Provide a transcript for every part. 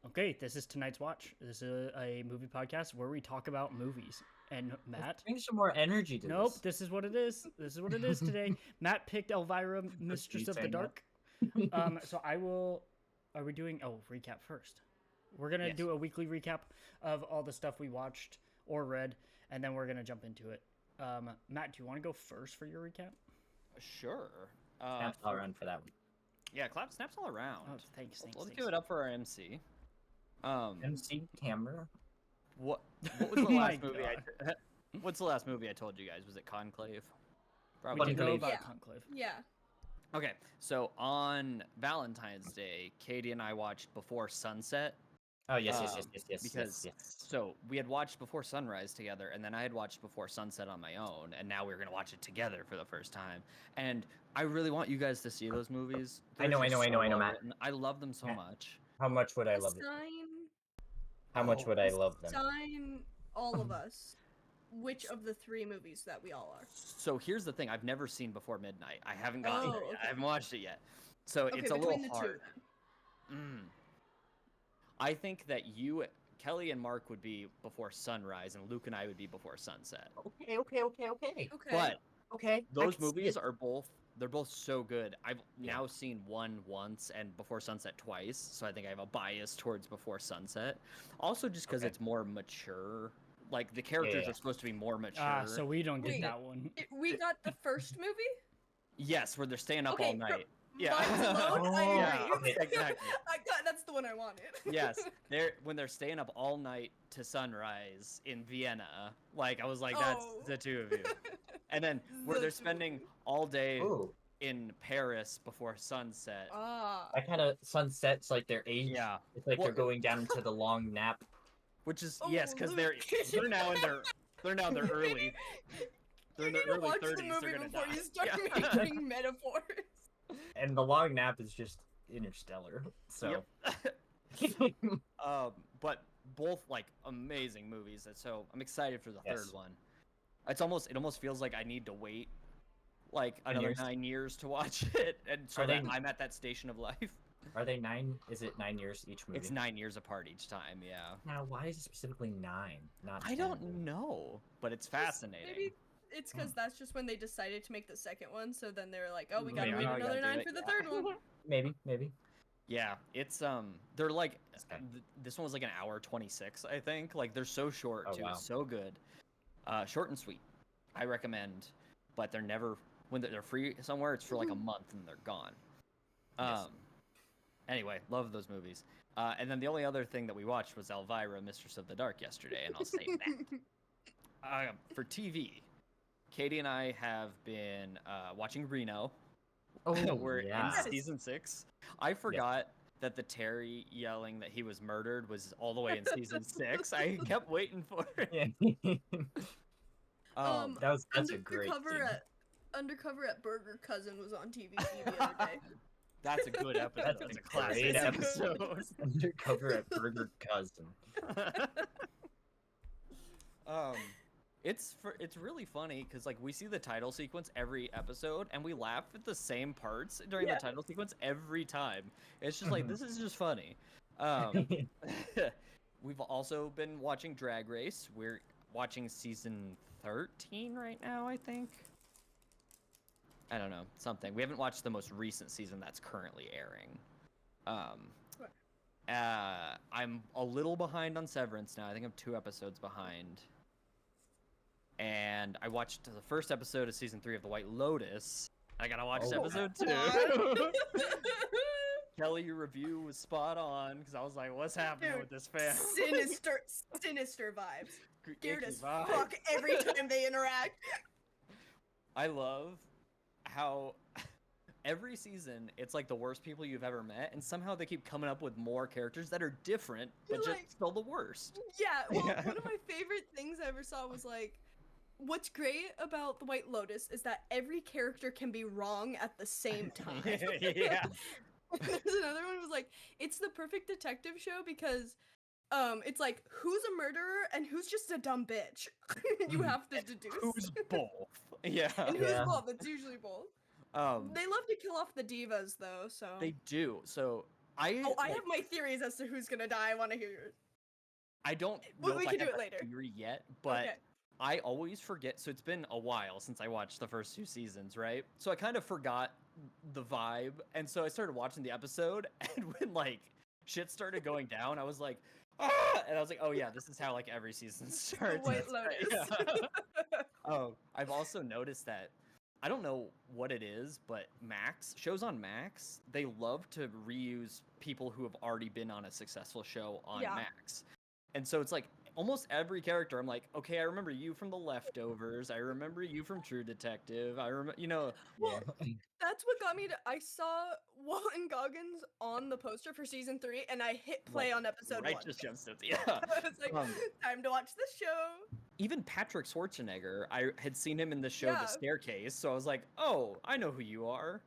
Okay, this is tonight's watch. This is a movie podcast where we talk about movies. And Matt, Bring some more energy to nope, this. this is what it is. This is what it is today. Matt picked Elvira, Mistress of the saying that? Dark. So I will. Are we doing? Oh, recap first. We're gonna Yes. do a weekly recap of all the stuff we watched or read, and then we're gonna jump into it. Matt, do you want to go first for your recap? Sure. Snaps all around for that one. Yeah, clap snaps all around. Oh, thanks. Let's give it up for our MC. MC camera. What was the My last movie? God. What's the last movie I told you guys? Was it Conclave? We Probably. did go Conclave. about Yeah. Conclave. Yeah. Okay, so on Valentine's Day, Katie and I watched Before Sunset. Oh yes, Because yes. so we had watched Before Sunrise together, and then I had watched Before Sunset on my own, and now we were gonna watch it together for the first time. And I really want you guys to see those movies. I know, They're just so well Matt. written. I love them so Matt. much. How much would I love it? How much would I love them? Assign all of us which of the three movies that we all are. So here's the thing: I've never seen Before Midnight. I haven't gotten there Oh, yet. okay. I haven't watched it yet, so Okay, it's a between little the two hard. I think that you, Kelly, and Mark would be Before Sunrise, and Luke and I would be Before Sunset. Okay. Okay. But Okay. I those can see movies it. are they're both so good. I've now seen one once and Before Sunset twice, so I think I have a bias towards Before Sunset. Also, just because Okay. it's more mature. Like the characters Yeah. are supposed to be more mature. So we don't get Wait. that one. We got the first movie? Yes, where they're staying up Okay, all for- night. Yeah. Mine's alone? I Yeah, agree. exactly. That's the one I wanted. Yes, when they're staying up all night to sunrise in Vienna. Like I was like, Oh. that's the two of you. And then where The they're two. spending all day Ooh, in Paris before sunset. Ah. that kind of sunsets like their age. Yeah, It's like Well- they're going down to the long nap. which is Oh, yes, because they're Luke. now in their early. They're in You their need to early watch 30s. the movie They're gonna before die. you start Yeah. making metaphors. And the long nap is just interstellar. So But both like amazing movies. And so I'm excited for the Yes. third one. It almost feels like I need to wait like 10 another years? 9 years to watch it, and so Are that they- I'm at that station of life. are they 9? Is it 9 years each movie? It's 9 years apart each time. Yeah, Now, why is it specifically 9? Not I 10? don't know, but it's fascinating. Maybe it's because that's just when they decided to make the second one. So then they were like, "Oh, we Yeah, gotta wait now we gotta another do 9 it, for the yeah. third one." Maybe. Yeah, it's they're like Okay. this one was like an hour 26, I think. Like they're so short Oh, too, wow. so good. Short and sweet. I recommend, but they're never when they're free somewhere. It's for like a month and they're gone. Yes. Anyway, love those movies. And then the only other thing that we watched was Elvira, Mistress of the Dark yesterday, and I'll say that. For TV, Katie and I have been watching Reno. Oh, We're yeah. in season 6. I forgot that the Terry yelling that he was murdered was all the way in season 6. I kept waiting for it. Yeah. That's a great scene. Undercover at Burger Cousin was on TV the other day. That's a good episode. That's That's a a classic great episode. Undercover at Burger Cousin. It's really funny because like we see the title sequence every episode and we laugh at the same parts during Yeah. the title sequence every time. It's just like Mhm. this is just funny. We've also been watching Drag Race. We're watching season 13 right now, I think. I don't know, something. We haven't watched the most recent season that's currently airing. I'm a little behind on Severance now. I think I'm 2 episodes behind. And I watched the first episode of season 3 of The White Lotus. I gotta watch Oh, episode 2. What? Kelly, your review was spot on because I was like, "What's happening Dude, with this fan?" sinister vibes. Scared Icky as vibe. fuck every time they interact. I love how every season it's like the worst people you've ever met, and somehow they keep coming up with more characters that are different, but Like- just still the worst. Yeah, well, Yeah. one of my favorite things I ever saw was like, what's great about The White Lotus is that every character can be wrong at the same time. Yeah. And there's another one was like, it's the perfect detective show because it's like who's a murderer and who's just a dumb bitch. You have to deduce. Who's both? Yeah. And who's Yeah. both? It's usually both. Um, They love to kill off the divas though, so they do. So I Oh, I like, have my theories as to who's gonna die. I want to hear yours. I don't Well, know we if I can do have it a later. theory yet, but Okay. I always forget. So it's been a while since I watched the first 2 seasons, right? So I kind of forgot the vibe, and so I started watching the episode, and when like shit started going down, I was like, ah! And I was like, oh yeah, this is how like every season starts. White That's right, Lotus. yeah. Oh, I've also noticed that I don't know what it is, but shows on Max, they love to reuse people who have already been on a successful show on Yeah. Max. And so it's like almost every character, I'm like, okay, I remember you from The Leftovers. I remember you from True Detective. I remember, Well, that's what got me to. I saw Walton Goggins on the poster for season 3, and I hit play on episode 1. Righteous Gemstones. Yeah. I was like, time to watch this show. Even Patrick Schwarzenegger, I had seen him in the show Yeah. The Staircase, so I was like, oh, I know who you are.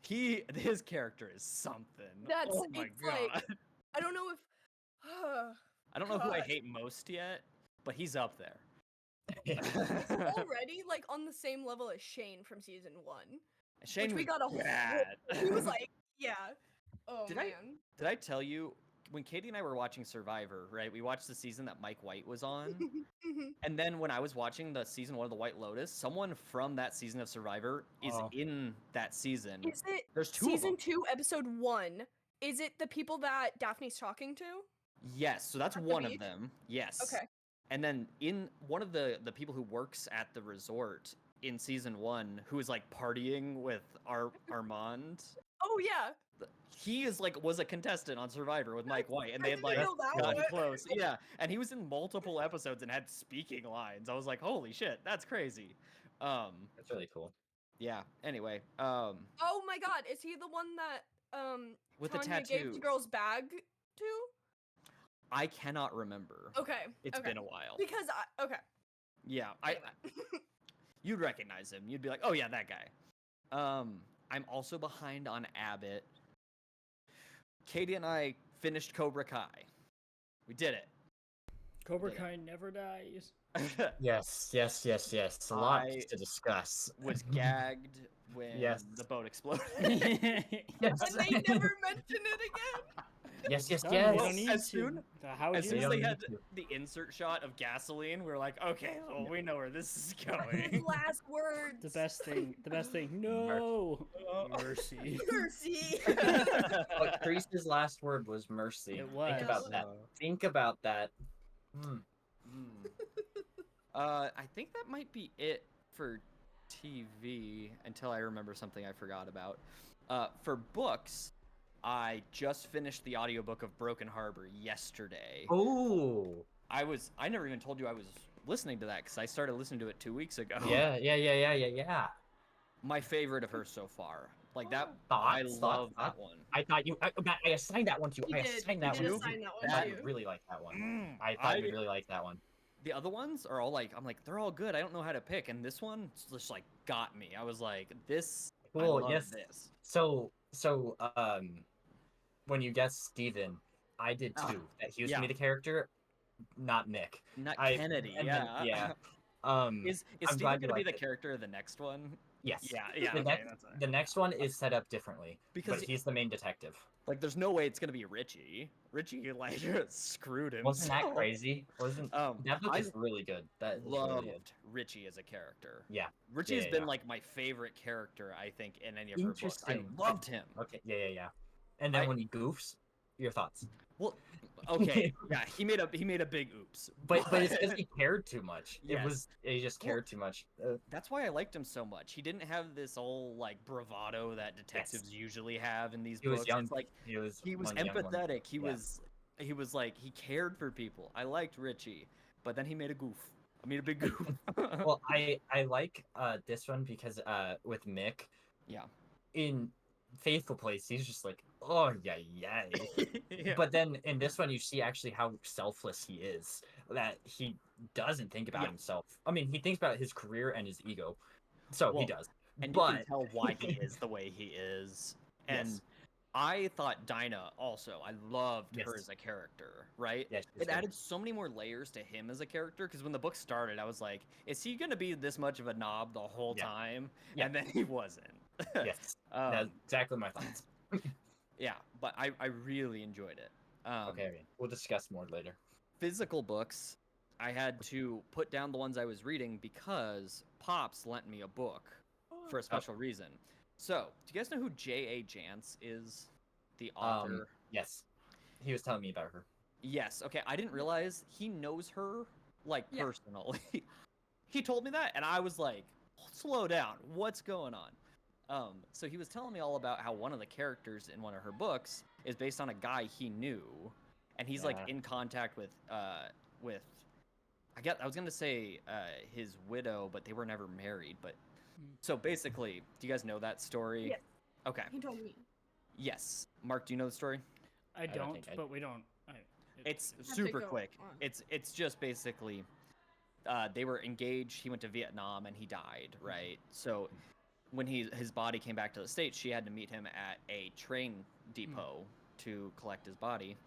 His character is something. That's Oh my it's god. like I don't know if. I don't know who I God. hate most yet, but he's up there. Already like on the same level as Shane from season 1. Shane Which we was got a whole. bad. He was like, yeah. Oh Did man. Did I tell you when Katie and I were watching Survivor, right? We watched the season that Mike White was on. Mhm. And then when I was watching the season 1 of The White Lotus, someone from that season of Survivor is Oh. in that season. Is it There's 2 of season them. 2, episode 1? Is it the people that Daphne's talking to? Yes, so that's At the one of beach? them. Yes. Okay. And then in one of the people who works at the resort in season 1, who is like partying with Armand, Oh yeah. he is like was a contestant on Survivor with Mike White, and I they had didn't like know that gotten one. close. Yeah, and he was in multiple episodes and had speaking lines. I was like, holy shit, that's crazy. That's really cool. Yeah. Anyway, Oh my god, is he the one that with the Tanya gave tattoo, the girl's bag to? I cannot remember. Okay. It's okay. been a while. Because okay. Yeah, Anyway. you'd recognize him. You'd be like, oh yeah, that guy. I'm also behind on Abbott. Katie and I finished Cobra Kai. We did it. Cobra Yeah. Kai never dies. Yes. A lot I- to discuss. Was gagged when Yes. the boat exploded. Yes. And they never mention it again. Yes. Done, Yes. we don't need As to. soon- How would As you soon as know? they don't had need the insert shot of gasoline, we were like, okay, well, we know where this is His going. last words. The best thing. No mercy. Mercy. But Crease's last word was mercy. It was. Think about that. Think about that. Hmm. I think that might be it for TV until I remember something I forgot about. For books, I just finished the audiobook of Broken Harbor yesterday. Oh. I never even told you I was listening to that because I started listening to it 2 weeks ago. Yeah. My favorite of hers so far. Like that, Thoughts, I love thoughts. that one. I thought you. I assigned that one to you. He I did. assigned that He did one to assign you. that one I to you. really like that one. Mm, I thought you really like that one. The other ones are all like, I'm like, they're all good. I don't know how to pick, and this one just like got me. I was like, this. I Cool. love Yes. this. So when you guessed Steven, I did Ah, too. That he was yeah. gonna be the character, not Nick. Not I- Kennedy. and then- Yeah. yeah. Is I'm Steven glad you gonna be liked the it. character of the next one? Yes. Yeah. The, Okay, next, that's all right. the next one is set up differently Because but he's the main detective. like, there's no way it's gonna be Richie. Richie like screwed him. Wasn't that so- crazy? Wasn't that book I is really good. That is really loved good. Richie as a character. Yeah. Richie has Yeah, been yeah. like my favorite character, I think, in any of her books. I Interesting. loved him. Okay. Yeah. And then I- when he goofs, your thoughts. Well, okay, yeah, he made a big oops. But it's because he cared too much. Yes. He just cared too much. That's why I liked him so much. He didn't have this whole like bravado that detectives usually have in these He was books. young. It's like He was he was one young one. empathetic. He Yeah. was like he cared for people. I liked Richie, but then he made a goof. I made a big goof. Well, I like this one because with Mick yeah. in Faithful Place, he's just like, oh yeah. Yeah. But then in this one, you see actually how selfless he is. That he doesn't think about Yeah. himself. I mean, he thinks about his career and his ego. So Well, he does. and you but can tell why he is the way he is. And Yes. I thought Dinah also. I loved her Yes. as a character, right? Yes, It added so many more layers to him as a character because when the book started, I was like, is he going to be this much of a knob the whole Yeah. time? Yeah. And then he wasn't. Yes, that's exactly my thoughts. Yeah, but I really enjoyed it. Okay, we'll discuss more later. Physical books, I had to put down the ones I was reading because Pops lent me a book for a special reason. So, do you guys know who J.A. Jance is? The author? Yes, he was telling me about her. Yes. Okay, I didn't realize he knows her, like, Yeah. personally. He told me that, and I was like, slow down. What's going on? So he was telling me all about how one of the characters in one of her books is based on a guy he knew, and he's like Yeah. in contact with I was gonna say his widow, but they were never married. But so basically, do you guys know that story? Yes. Okay. He told me. Yes. Mark, do you know the story? I don't don't, think I- but we don't. It's to super go quick. on. It's just basically they were engaged. He went to Vietnam and he died, right? So when his body came back to the States, she had to meet him at a train depot to collect his body.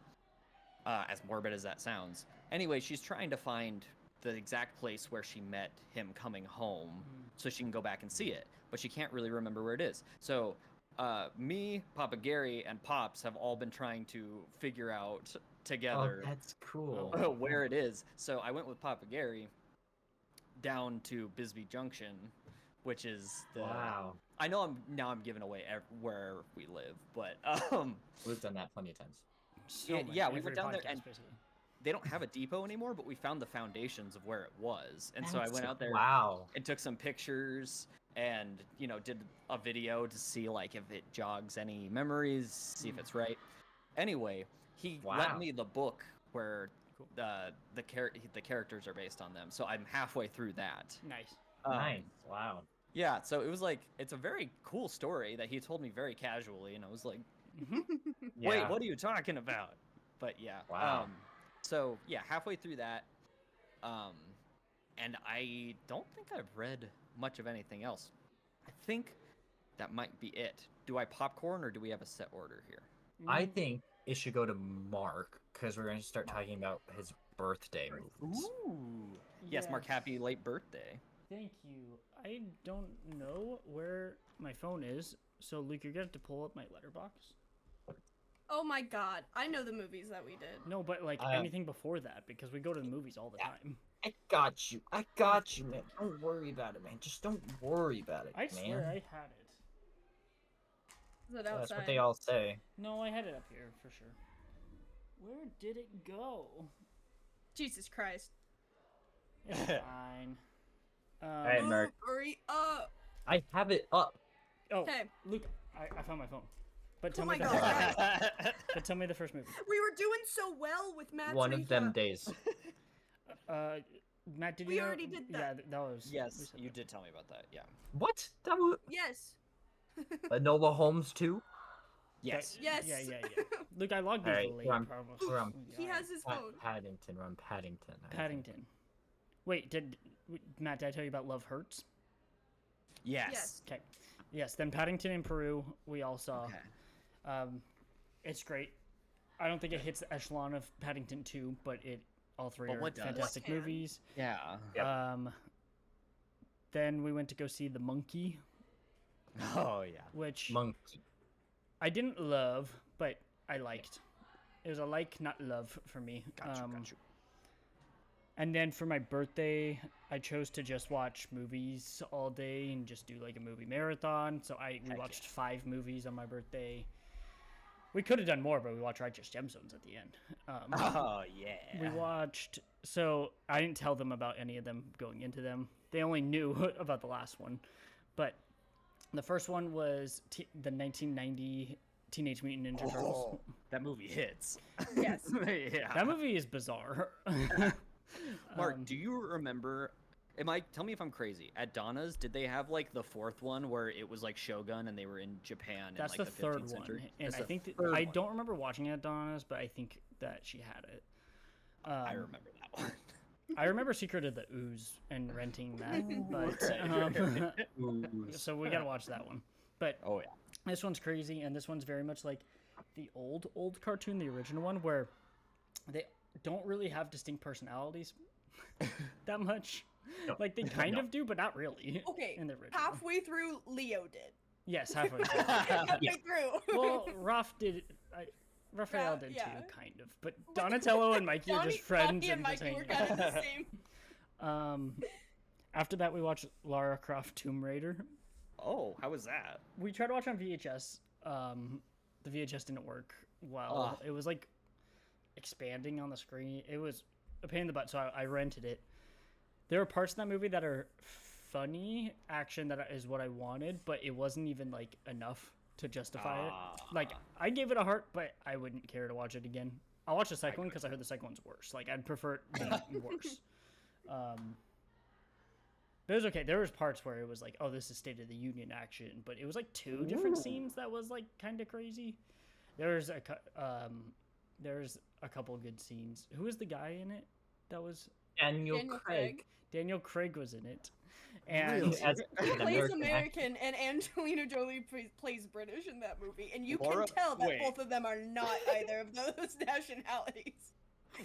As morbid as that sounds. Anyway, she's trying to find the exact place where she met him coming home so she can go back and see it, but she can't really remember where it is. So me, Papa Gary, and Pops have all been trying to figure out together that's cool. where it is. So I went with Papa Gary down to Bisbee Junction, which is the. Wow, I know I'm giving away where we live, but we've done that plenty of times. So much, yeah, we every went down there podcast, and basically. they don't have a depot anymore, but we found the foundations of where it was, and so I went out there Wow. and took some pictures and did a video to see like if it jogs any memories, see if it's right. Anyway, he Wow. lent me the book where Cool. the characters are based on them, so I'm halfway through that. Nice. Nice. Wow. Yeah, so it was like it's a very cool story that he told me very casually, and I was like, wait, Yeah. what are you talking about? But yeah. Wow. So yeah, halfway through that, and I don't think I've read much of anything else. I think that might be it. Do I popcorn or do we have a set order here? I think it should go to Mark because we're going to start talking about his birthday movies. Ooh. Yes, Mark, happy late birthday. Thank you. I don't know where my phone is, so Luke, you're gonna have to pull up my letterbox. Oh my god, I know the movies that we did. No, but like anything before that, because we go to the movies all the time. I got you. I got you, man. Don't worry about it, man. Just don't worry about it, I man. swear I had it. Is it Yeah, outside? that's what they all say. No, I had it up here for sure. Where did it go? Jesus Christ. It's fine. Alright, Mark. Hurry up. I have it up. Oh, Okay. Luke, I found my phone. But Oh tell my me god. but tell me the first movie. We were doing so well with Matt's One of them recap. days. Matt, did We you know? already did Yeah, that. that was. we Yes, said you that. did tell me about that. Yeah. What? That was Yes. Enola Holmes too? Yes. Yes. Yeah. Luke, I logged in Alright, late. we're on- probably. we're on- He has his phone. Paddington. We're on Paddington. I think. Paddington. Wait, Matt? Did I tell you about Love Hurts? Yes. Yes. Okay. Yes. Then Paddington in Peru. We all saw. Okay. It's great. I don't think it hits the echelon of Paddington 2, but all three But are what does? fantastic What can? movies. Yeah. Yep. Then we went to go see The Monkey, Oh yeah. which Monkey. I didn't love, but I liked. It was a like, not love for me. Got you. And then for my birthday, I chose to just watch movies all day and just do like a movie marathon. So we Heck watched 5 movies on my birthday. We could have done more, but we watched Righteous Gemstones at the end. Oh yeah. We watched. So I didn't tell them about any of them going into them. They only knew about the last one. But the first one was the 1990 Teenage Mutant Ninja Turtles. Oh, that movie hits. Yes. Yeah. That movie is bizarre. Mark, do you remember? Tell me if I'm crazy. At Donna's, did they have like the 4th one where it was like Shogun and they were in Japan That's in like the the 15th third century? one, and That's I the think third I one. don't remember watching it at Donna's, but I think that she had it. I remember that one. I remember Secret of the Ooze and renting that, but so we gotta watch that one. But Oh yeah. this one's crazy, and this one's very much like the old cartoon, the original one, where they don't really have distinct personalities that much. No. Like they kind No. of do, but not really. Okay. In the original. Halfway through, Leo did. Yes, halfway through. Halfway through. Well, Raphael Yeah, did yeah. too, kind of. But Donatello and Mikey are just friends Donnie and Mikey hanging were kind of out. the same. After that, we watched Lara Croft Tomb Raider. Oh, how was that? We tried to watch on VHS. The VHS didn't work well. It was like expanding on the screen. It was a pain in the butt, so I rented it. There are parts in that movie that are funny action that is what I wanted, but it wasn't even like enough to justify it. Like I gave it a heart, but I wouldn't care to watch it again. I'll watch the second one because I heard the second one's worse. Like I'd prefer it being worse. But it was okay. There was parts where it was like, oh, this is State of the Union action, but it was like two different scenes that was like kind of crazy. There's a couple good scenes. Who was the guy in it? That was Daniel Craig. Daniel Craig was in it, and Really? As He an plays American American, and Angelina Jolie plays British in that movie, and you Laura- can tell that wait. both of them are not either of those nationalities.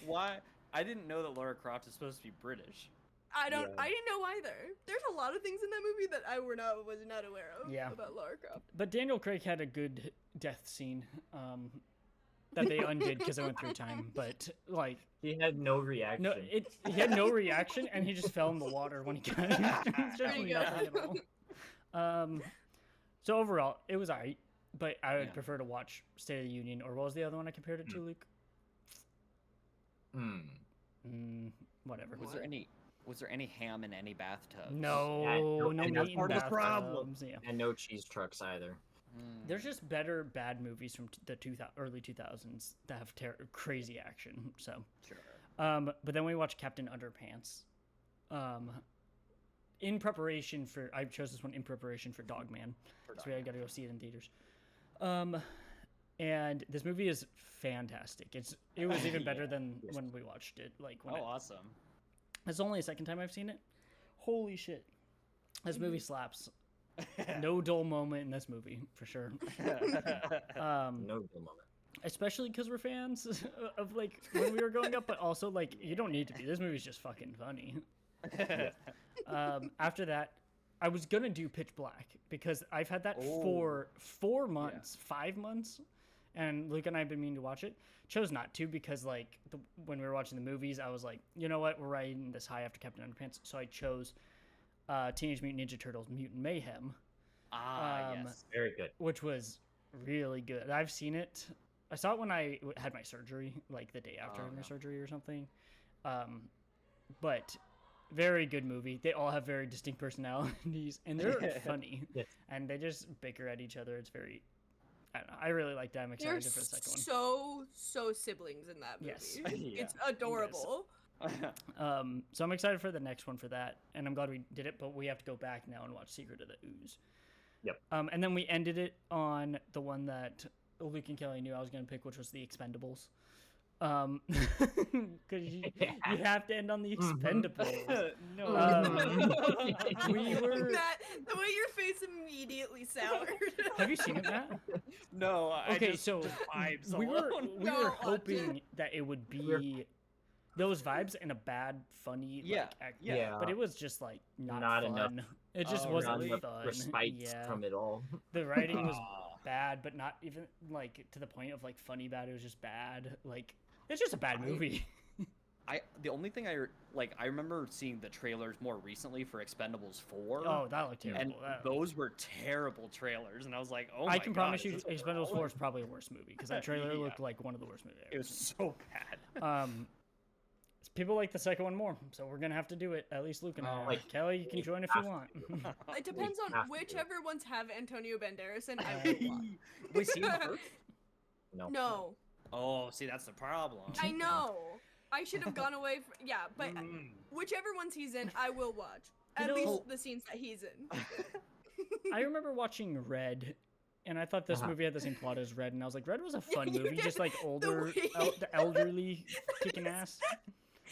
Why? I didn't know that Lara Croft is supposed to be British. I Yeah. didn't know either. There's a lot of things in that movie that I was not aware of Yeah. about Lara Croft. but Daniel Craig had a good death scene that they undid because it went through time. But like, He had no reaction. no, he had no reaction, and he just fell in the water when he got it. It's just Pretty good. nothing at all. So overall, it was alright, but I would Yeah. prefer to watch State of the Union, or what was the other one I compared it to, Luke? Whatever. Was there any ham in any bathtub? No, no, no and meat that's in part of the problem. bathtubs, yeah. And no cheese trucks either. There's just better bad movies from the early 2000s that have crazy action. So, Sure. but then we watched Captain Underpants. In preparation for, I chose this one in preparation for Dogman, so we got to go see it in theaters. And this movie is fantastic. It was even better than Yes. when we watched it. Like when Oh, awesome. it's only the second time I've seen it. Holy shit, this movie slaps. No dull moment in this movie for sure. No good moment. Especially because we're fans of like when we were growing up, but also like you don't need to be. This movie's just fucking funny. After that, I was gonna do Pitch Black because I've had that for 4 months, 5 months, and Luke and I have been meaning to watch it. Chose not to because like when we were watching the movies, I was like, you know what, we're riding this high after Captain Underpants, so I chose Teenage Mutant Ninja Turtles: Mutant Mayhem. Yes. Very good. Which was really good. I've seen it. I saw it when I had my surgery, like the day after I had my surgery or something. But very good movie. They all have very distinct personalities, and they're funny. Yes. And they just bicker at each other. It's very, I don't know. I really like that. I'm They're excited for the second one. so siblings in that movie. Yes. Yeah. It's adorable. So I'm excited for the next one for that, and I'm glad we did it. But we have to go back now and watch Secret of the Ooze. Yep. And then we ended it on the one that Luke and Kelly knew I was going to pick, which was The Expendables. Because you have to end on The Expendables. We were. Matt, the way your face immediately soured. Have you seen it, Matt? No. Okay, so vibes we were alone. we No, were watch hoping that it would be those vibes in a bad, funny, Yeah, like, act. yeah. But it was just like not Not fun. enough. It just Oh, wasn't really? fun. Respite Yeah. from it all. The writing was Ah. bad, but not even like to the point of like funny bad. It was just bad. Like it's just a bad movie. The only thing I remember seeing the trailers more recently for Expendables 4. Oh, that looked terrible. And those were terrible trailers, and I was like, "Oh my I god!" can promise you, is this Expendables overall? 4 is probably a worse movie because that trailer Yeah. looked like one of the worst movies. I've It ever was seen. so bad. People like the second one more, so we're gonna have to do it. At least Luke and I. Like, Kelly, you can we join if you have want. It depends have on to do it. whichever ones have Antonio Banderas, and I will watch. Wait, see the first? No. No, Oh, see, that's the problem. I know. I should have gone away. Yeah, but Mm. whichever ones he's in, I will watch. You At know- least the scenes that he's in. I remember watching Red, and I thought this Uh-huh. movie had the same plot as Red, and I was like, Red was a fun You movie, did. just like older, way- the elderly kicking ass.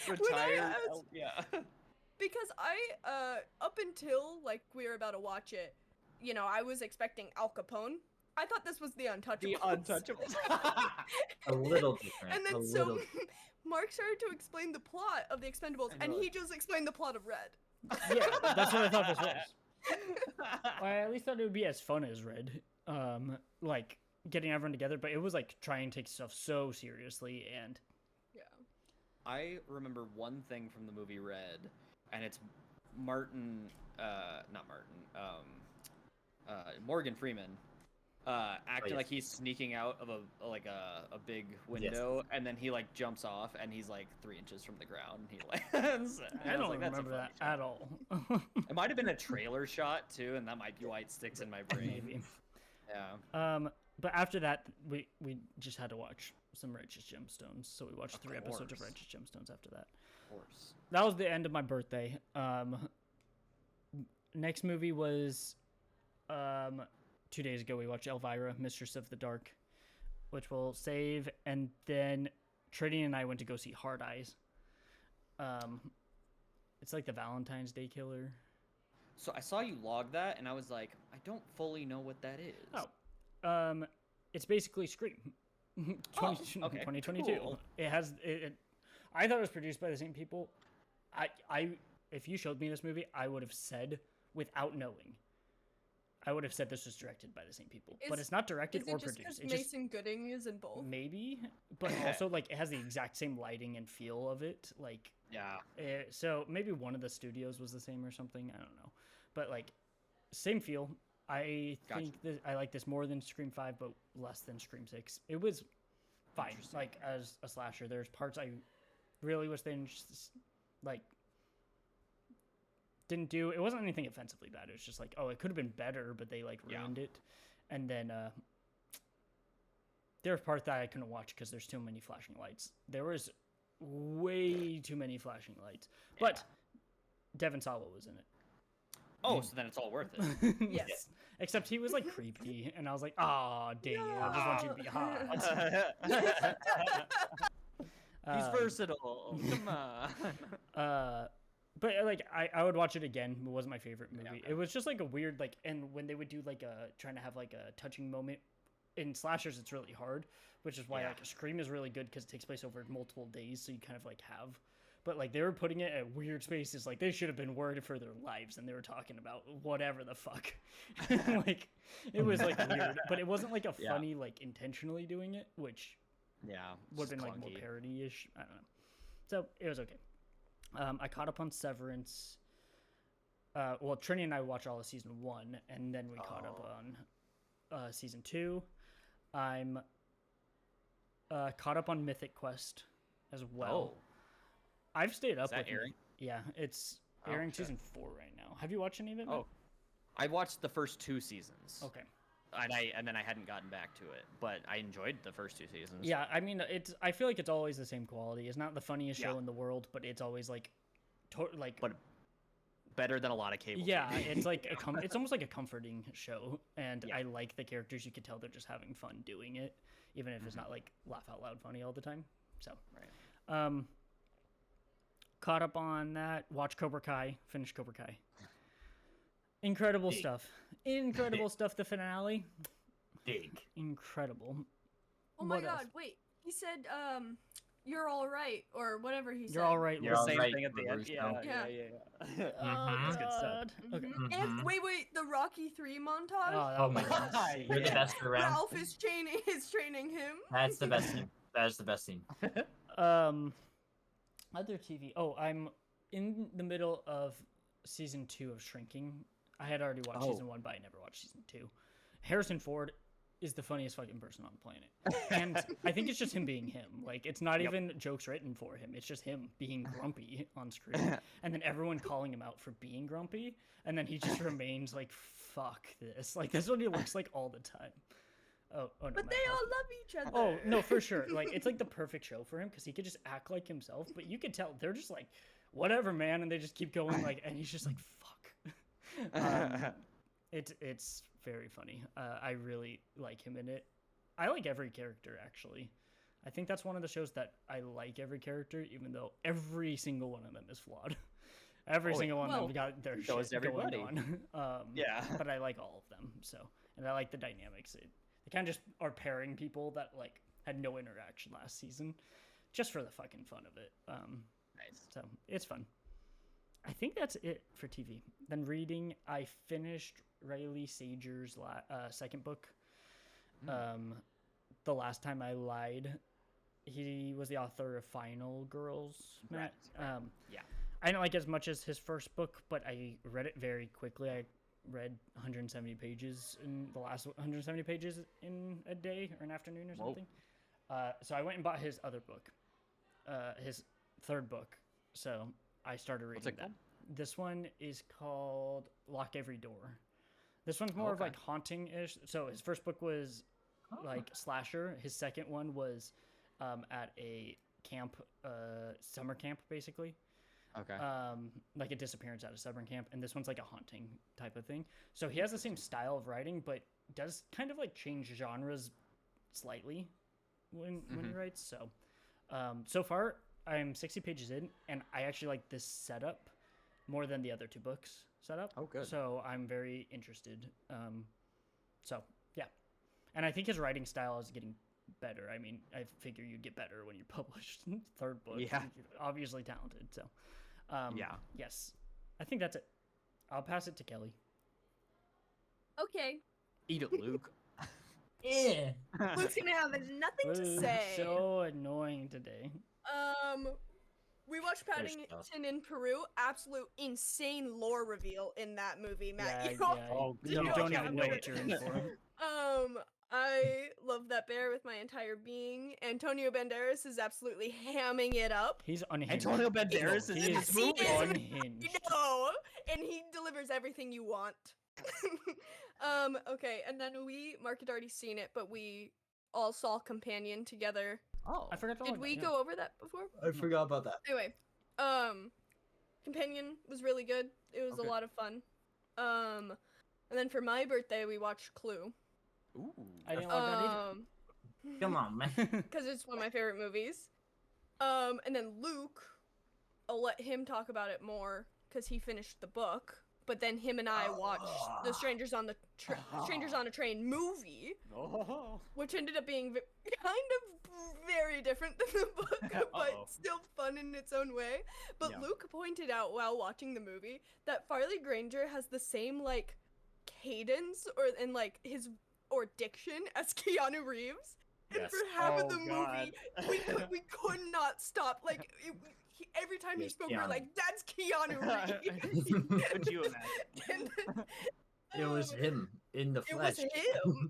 Retired. was- Yeah. Because I, up until like we were about to watch it, you know, I was expecting Al Capone. I thought this was the Untouchables. The Untouchables. A little different. And then a so little. Mark started to explain the plot of the Expendables, And and you're he just explained the plot of Red. Yeah, that's what I thought this was. I at least thought it would be as fun as Red. Like getting everyone together, but it was like trying to take stuff so seriously and Yeah. I remember one thing from the movie Red, and it's Martin, not Martin, Morgan Freeman, acting yes. like he's sneaking out of a big window, and then he like jumps off, and he's like 3 inches from the ground, and he lands. And I was don't like, "That's a remember that funny shot." at all. It might have been a trailer shot too, and that might be why it sticks in my brain. Maybe. Yeah. But after that, we just had to watch some Righteous Gemstones, so we watched Of 3 episodes of course. Righteous Gemstones after that. Of course. That was the end of my birthday. Next movie was 2 days ago. We watched Elvira, Mistress of the Dark, which we'll save, and then Trinity and I went to go see Hard Eyes. It's like the Valentine's Day killer. So I saw you log that, and I was like, I don't fully know what that is. Oh, it's basically Scream. 2022. Cool. It has. I thought it was produced by the same people. If you showed me this movie, I would have said without knowing. I would have said this was directed by the same people, but it's not directed Is or it just produced. because Mason Gooding is in both? Maybe, but also like it has the exact same lighting and feel of it. Like, Yeah. so maybe one of the studios was the same or something. I don't know, but like same feel. I Gotcha. think that I like this more than Scream 5, but less than Scream 6. It was fine. Interesting. Like as a slasher, there's parts I really wish they like didn't do. It wasn't anything offensively bad. It was just like, oh, it could have been better, but they like ruined it. And then there's parts that I couldn't watch because there's too many flashing lights. There was way too many flashing lights. But Devon Sawa was in it. Oh, so then it's all worth it. Yes. Except he was like creepy, and I was like, "Ah, dang it! I just want you to be hot." He's Um, versatile. Come on. But like I would watch it again. It wasn't my favorite movie. okay. It was just like a weird like, and when they would do like trying to have like a touching moment in slashers, it's really hard, which is why Yeah. like a Scream is really good because it takes place over multiple days, so you kind of like have. But like they were putting it at weird spaces, like they should have been worried for their lives, and they were talking about whatever the fuck. Like it was like weird, but it wasn't like a Yeah. funny like intentionally doing it, which Yeah. would have been like more parody-ish. I don't know. So it was okay. I caught up on Severance. Well, Trinity and I watched all of season 1, and then we caught up on season 2. I'm caught up on Mythic Quest as well. Oh. I've stayed up Is that with airing? Yeah, it's Oh, airing shit. season 4 right now. Have you watched any of it? Matt? Oh. I watched the first 2 seasons. Okay. And then I hadn't gotten back to it, but I enjoyed the first 2 seasons. Yeah, I mean, I feel like it's always the same quality. It's not the funniest show Yeah. in the world, but it's always like, But better than a lot of cable. yeah, TV. it's like it's almost like a comforting show, and Yeah. I like the characters. You could tell they're just having fun doing it, even if it's not like laugh out loud funny all the time. So, Right. caught up on that. Watch Cobra Kai. Finished Cobra Kai. Incredible stuff. Incredible stuff. The finale. Dig. Incredible. Oh my What else? god, wait. He said, you're all right, or whatever he said. You're all right. You're Lou. all Same right, thing at the end. Russo. Yeah. Yeah. Oh, That's good stuff. God. Okay. And Mhm. wait, the Rocky 3 montage? Oh my God. god. You're the Yeah. best around. Ralph is training him. That's the best scene. That is the best scene. Other TV. Oh, I'm in the middle of season 2 of Shrinking. I had already watched Oh. season 1, but I never watched season 2. Harrison Ford is the funniest fucking person on the planet, and I think it's just him being him. Like, it's not Yep. even jokes written for him. It's just him being grumpy on screen, and then everyone calling him out for being grumpy, and then he just remains like, "Fuck this!" Like, that's what he looks like all the time. Oh no. But Matt, they pause. all love each other. Oh no, for sure. Like it's like the perfect show for him because he could just act like himself, but you could tell they're just like, whatever, man, and they just keep going like, and he's just like, fuck. It's very funny. I really like him in it. I like every character actually. I think that's one of the shows that I like every character, even though every single one of them is flawed. Every Oh, single one of well, them got their so shit is everybody. going on. Yeah. But I like all of them. So, and I like the dynamics. They kind of just are pairing people that like had no interaction last season, just for the fucking fun of it. Nice. So it's fun. I think that's it for TV. Then reading, I finished Riley Sager's second book. The Last Time I Lied. He was the author of Final Girls, Matt. Yeah. I didn't like it as much as his first book, but I read it very quickly. I read 170 pages in the last 170 pages in a day or an afternoon or something. So I went and bought his other book, his third book. So I started reading What's it that. called? This one is called Lock Every Door. This one's more of like haunting-ish. So his first book was like slasher. His second one was at a camp, summer camp, basically. Okay. Like a disappearance at a summer camp, and this one's like a haunting type of thing. So he has the same style of writing, but does kind of like change genres slightly when he writes. So, so far I'm 60 pages in, and I actually like this setup more than the other two books setup. Oh, good. So I'm very interested. So yeah, and I think his writing style is getting better. I mean, I figure you'd get better when you publish third book. Yeah. You're obviously talented. So, Yeah. Yes, I think that's it. I'll pass it to Kelly. Okay. Eat it, Luke. Yeah. Luke's gonna have nothing to Ooh, say. So annoying today. We watched There's stuff. Paddington in Peru. Absolute insane lore reveal in that movie, Matt. Yeah, You yeah. Oh, You no, don't yeah, even know wait. what you're in for. I love that bear with my entire being. Antonio Banderas is absolutely hamming it up. He's unhinged. Antonio Banderas is He in is this movie. unhinged. No, and he delivers everything you want. Okay, and then Mark had already seen it, but we all saw Companion together. Oh. I forgot to Did log we that, go over that before? I forgot about that. Anyway, Companion was really good. It was Okay. a lot of fun. And then for my birthday, we watched Clue. Ooh. I didn't log that either. Come on, man. Because it's one of my favorite movies. And then Luke, I'll let him talk about it more because he finished the book. But then him and I watched the Strangers on a Train movie, Oh. which ended up being kind of very different than the book, but Uh-oh. still fun in its own way. But Yeah. Luke pointed out while watching the movie that Farley Granger has the same like cadence or diction as Keanu Reeves. And Yes. for half of Oh, the God. movie, we could not stop. Like every time he Yes, spoke, we were Keanu. like, "That's Keanu Reeves." Could you imagine? And, It was him in the It was flesh. him.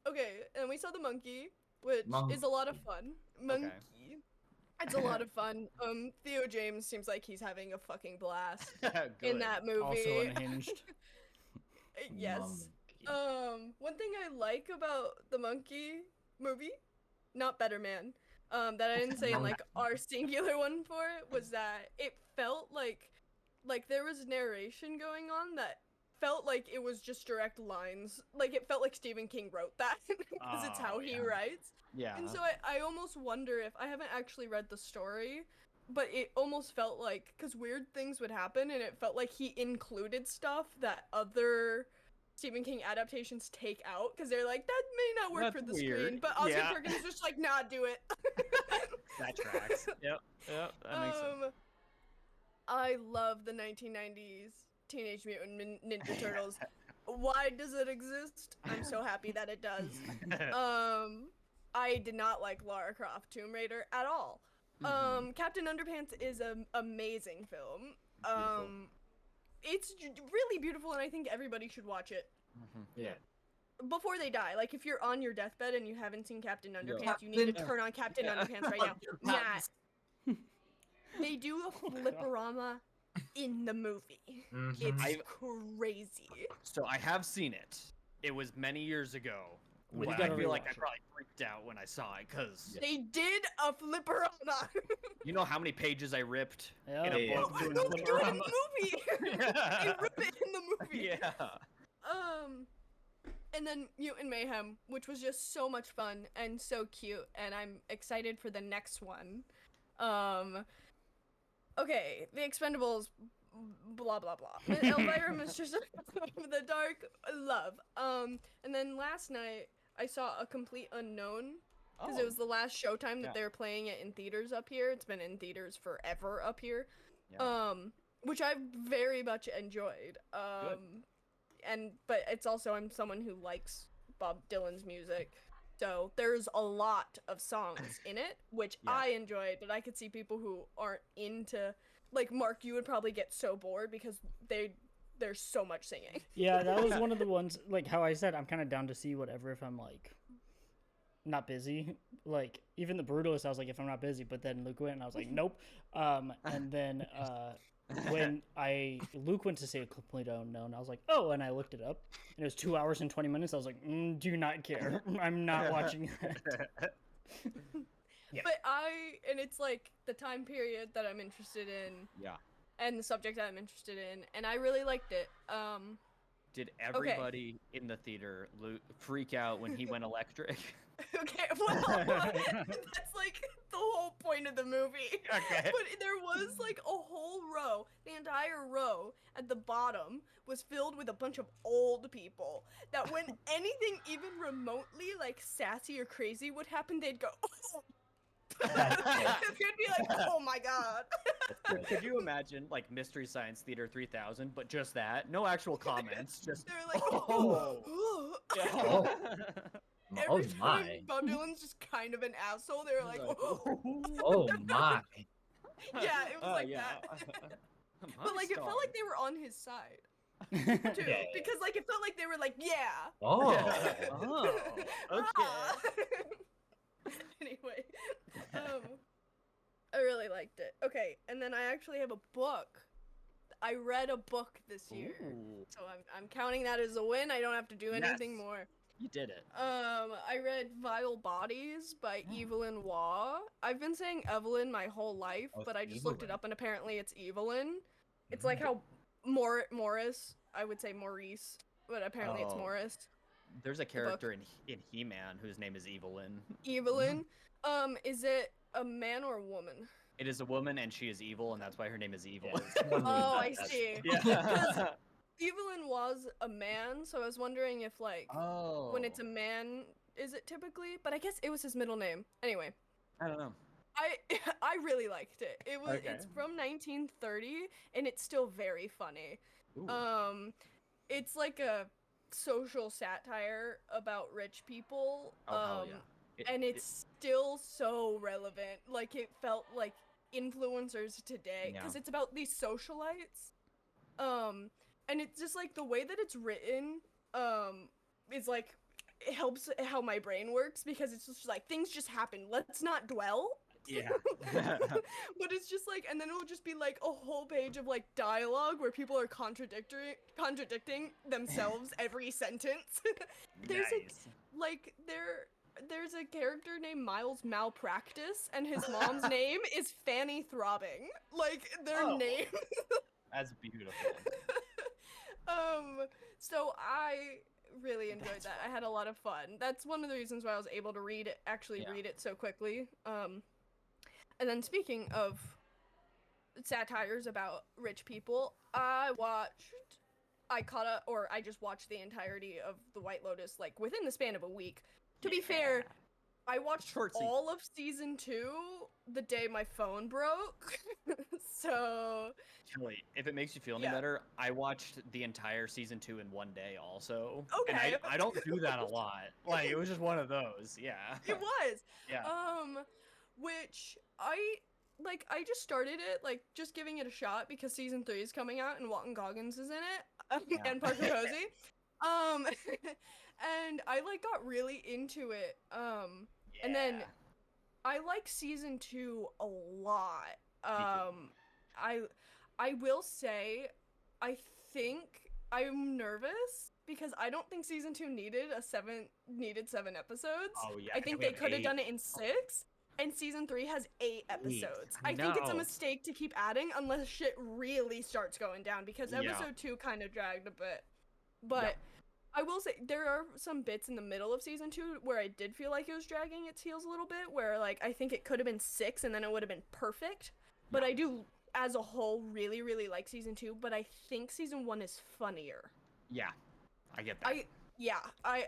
Okay, and we saw the monkey, which is a lot of fun. Monkey. It's a lot of fun. Theo James seems like he's having a fucking blast in Good. that movie. Also unhinged. Yes. Monkey. One thing I like about the monkey movie, not Better Man, that I didn't say in like our singular one for it, was that it felt like there was narration going on that felt like it was just direct lines. Like it felt like Stephen King wrote that because it's how Oh, he yeah. writes. Yeah. And so I almost wonder if I haven't actually read the story, but it almost felt like because weird things would happen, and it felt like he included stuff that other Stephen King adaptations take out because they're like that may not work That's for the weird. screen, but Oscar Yeah. Perkins is just like nah, do it. That tracks. Yep. That makes sense. I love the 1990s Teenage Mutant Ninja Turtles. Why does it exist? I'm so happy that it does. I did not like Lara Croft Tomb Raider at all. Captain Underpants is an amazing film. It's really beautiful, and I think everybody should watch it Yeah. before they die. Like if you're on your deathbed and you haven't seen Captain Underpants, Captain- you need to turn on Captain Yeah. Underpants right now. Matt, they do a fliporama in the movie. Mhm. It's crazy. So I have seen it. It was many years ago. You But gotta I feel like I rewatch it. probably freaked out when I saw it because They did a fliporama. you know how many pages I ripped Yeah. in a Yeah. book doing a No, they do it in fliporama? the movie. They rip it in the movie. Yeah. And then Mutant Mayhem, which was just so much fun and so cute, and I'm excited for the next one. Okay, The Expendables, blah blah blah. Elvira, Mistress of the Dark, love. And then last night I saw A Complete Unknown, because Oh, it was the last showtime that Yeah. they were playing it in theaters up here. It's been in theaters forever up here. yeah. Which I very much enjoyed. But it's also I'm someone who likes Bob Dylan's music. So there's a lot of songs in it, which Yeah. I enjoyed, but I could see people who aren't into, like Mark, you would probably get so bored because there's so much singing. Yeah, that was one of the ones, like how I said, I'm kind of down to see whatever if I'm like not busy. Like even the Brutalist, I was like, if I'm not busy, but then Luke went and I was like, nope. And then when Luke went to say a complete unknown, I was like, oh, and I looked it up, and it was 2 hours and 20 minutes. I was like, do not care. I'm not watching that. Yeah. But and it's like the time period that I'm interested in Yeah. and the subject that I'm interested in, and I really liked it. Did everybody in the theater freak out when he went electric? Okay, well, that's like the whole point of the movie. Okay. But there was like a whole row, the entire row at the bottom was filled with a bunch of old people that when anything even remotely like sassy or crazy would happen, they'd go, oh. They'd be like, oh my god. Could you imagine like Mystery Science Theater 3000, but just that? No actual comments, just They're like, oh. Yeah. Oh. Oh Every my. time Bob Dylan's just kind of an asshole, they were like, oh. Oh my. Yeah, it was like yeah. that. My But like it star. felt like they were on his side too, Yeah. because like it felt like they were like, yeah. Oh. Oh, okay. Ah. Anyway, I really liked it. Okay, and then I actually have a book. I read a book this year, Ooh, so I'm counting that as a win. I don't have to do anything Yes. more. you did it. I read Vile Bodies by Evelyn Waugh. I've been saying Evelyn my whole life, Oh, but I just looked it Evelyn. up and apparently it's Evelyn. It's Mhm. like how Morris, I would say Maurice, but apparently it's Oh. Morris. There's a character in He-Man whose name is Evelyn. Evelyn. Is it a man or a woman? It is a woman and she is evil, and that's why her name is Evil. Yeah, it's one Oh, I movie, see. Yeah. Evelyn was a man, so I was wondering if like Oh. when it's a man, is it typically? But I guess it was his middle name. Anyway. I don't know. I really liked it. Okay. It's from 1930 and it's still very funny. Ooh. It's like a social satire about rich people. Oh, hell yeah. And it's still so relevant. Like it felt like influencers today because Yeah. it's about these socialites. And it's just like the way that it's written is like it helps how my brain works because it's just like things just happen. Let's not dwell. Yeah. But it's just like, and then it'll just be like a whole page of like dialogue where people are contradicting themselves every sentence. There's Nice. there's a character named Miles Malpractice, and his mom's name is Fanny Throbbing. Like their Oh. name. That's beautiful. So I really enjoyed that. I had a lot of fun. That's one of the reasons why I was able to read it so quickly. And then speaking of satires about rich people, I just watched the entirety of The White Lotus like within the span of a week. To be fair, I watched Short season. all of season 2 the day my phone broke. So Chili, if it makes you feel any Yeah. better, I watched the entire season 2 in one day also. Okay. And I don't do that a lot. Like, it was just one of those. Yeah. it was. Yeah. Which I just started it, like, just giving it a shot because season 3 is coming out and Walton Goggins is in it, Yeah. and Parker Posey. And I, like, got really into it, and then Yeah. I like season 2 a lot. too. I will say, I think I'm nervous because I don't think season 2 needed 7 episodes. Oh, yeah. I think we they have could have 8. done it in 6, and season 3 has 8 episodes. I think it's a No. mistake to keep adding unless shit really starts going down because Yeah. episode 2 kind of dragged a bit. But I will say there are some bits in the middle of season 2 where I did feel like it was dragging its heels a little bit, where like I think it could have been 6 and then it would have been perfect. But I do, as a whole, really, really like season 2, but I think season 1 is funnier. Yeah. I get that.